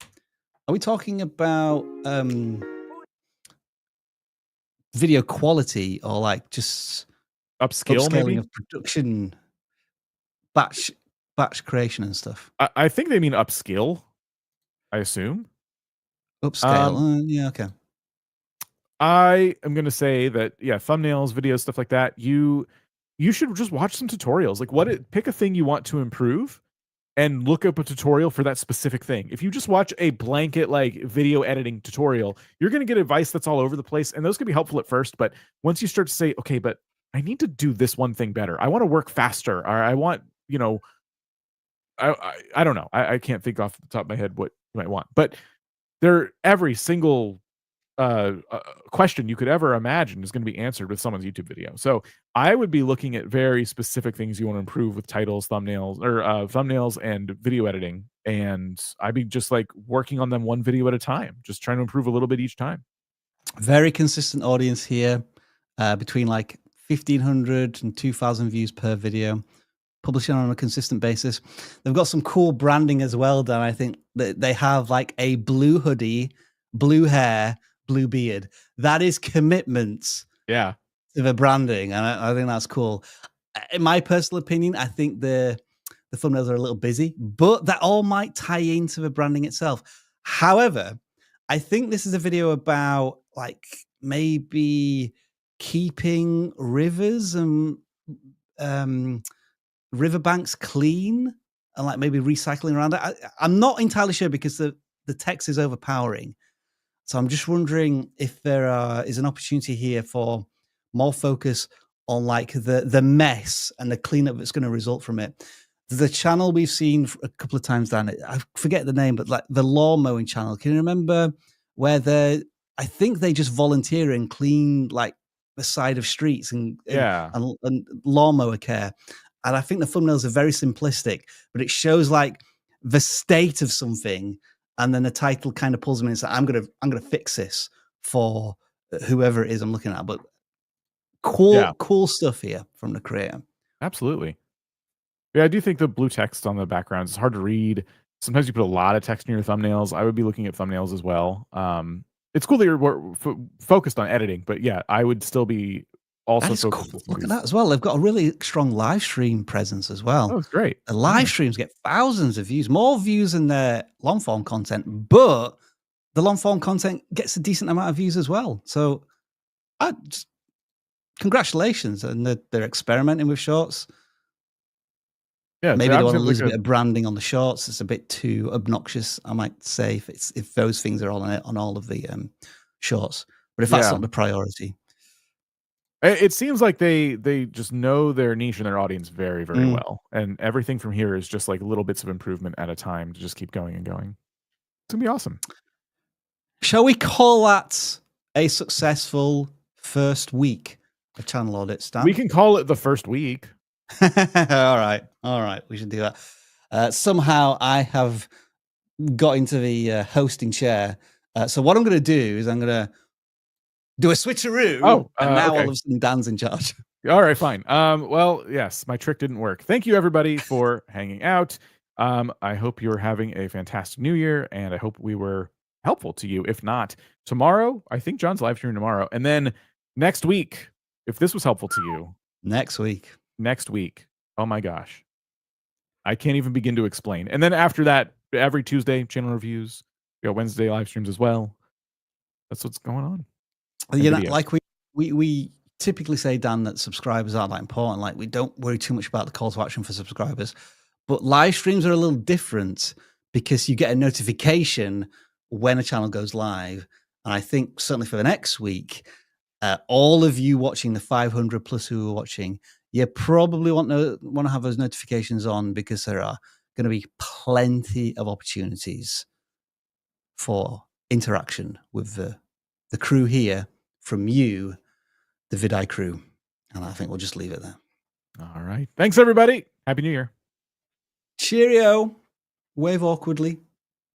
Are we talking about video quality or like just upscaling maybe? Of production, batch creation and stuff? I think they mean upskill, I assume. Upscale. Yeah, okay. I am going to say that, thumbnails, videos, stuff like that. You should just watch some tutorials. Like pick a thing you want to improve and look up a tutorial for that specific thing. If you just watch a blanket like video editing tutorial, you're going to get advice that's all over the place, and those can be helpful at first. But once you start to say, okay, but I need to do this one thing better. I want to work faster, or I want, I don't know. I can't think off the top of my head what you might want, but every single question you could ever imagine is going to be answered with someone's YouTube video. So I would be looking at very specific things you want to improve with titles, thumbnails and video editing. And I'd be just like working on them one video at a time, just trying to improve a little bit each time. Very consistent audience here, between like 1,500 and 2,000 views per video, publishing on a consistent basis. They've got some cool branding as well, Dan. I think that they have like a blue hoodie, blue hair, blue beard. That is commitment to the branding, and I think that's cool. In my personal opinion, I think the thumbnails are a little busy, but that all might tie into the branding itself. However, I think this is a video about like maybe keeping rivers and riverbanks clean and like maybe recycling around it. I'm not entirely sure because the text is overpowering. So I'm just wondering if there is an opportunity here for more focus on like the mess and the cleanup that's going to result from it. The channel we've seen a couple of times, Dan, I forget the name, but like the lawn mowing channel. Can you remember where I think they just volunteer and clean like the side of streets and lawnmower care. And I think the thumbnails are very simplistic, but it shows like the state of something. And then the title kind of pulls me and says, I'm gonna fix this for whoever it is I'm looking at. But cool stuff here from the creator. Absolutely. Yeah, I do think the blue text on the background is hard to read. Sometimes you put a lot of text in your thumbnails. I would be looking at thumbnails as well. It's cool that you're focused on editing, but yeah, I would still be also That is focuses cool. on Look at these- that as well. They've got a really strong live stream presence as well. Oh, it's great. The live streams get thousands of views, more views than their long form content, but the long form content gets a decent amount of views as well. So, congratulations. And they're experimenting with shorts. Yeah, Maybe they're they want to obviously lose a like bit of branding on the shorts. It's a bit too obnoxious, I might say, if those things are on all of the shorts. But if that's Yeah. not the priority, It seems like they just know their niche and their audience very, very Mm. well, and everything from here is just like little bits of improvement at a time to just keep going and going. It's gonna be awesome. shall we call that a successful first week of channel audit, Stan? We can call it the first week. all right, we should do that. Somehow I have got into the hosting chair. So what I'm going to do is I'm going to do a switcheroo. Oh, and now okay. all of a sudden Dan's in charge. All right, fine. Well, yes, my trick didn't work. Thank you everybody for hanging out. I hope you're having a fantastic new year, and I hope we were helpful to you. If not, tomorrow, I think John's live stream tomorrow. And then next week, if this was helpful to you, Next week. oh my gosh. I can't even begin to explain. And then after that, every Tuesday, channel reviews. We got Wednesday live streams as well. That's what's going on. You know, videos. like we typically say, Dan, that subscribers aren't that important. Like, we don't worry too much about the call to action for subscribers. But live streams are a little different because you get a notification when a channel goes live. And I think certainly for the next week, all of you watching, the 500 plus who are watching, you probably want to have those notifications on, because there are going to be plenty of opportunities for interaction with the crew here from you, the vidIQ crew. And I think we'll just leave it there. All right. Thanks, everybody. Happy New Year. Cheerio. Wave awkwardly.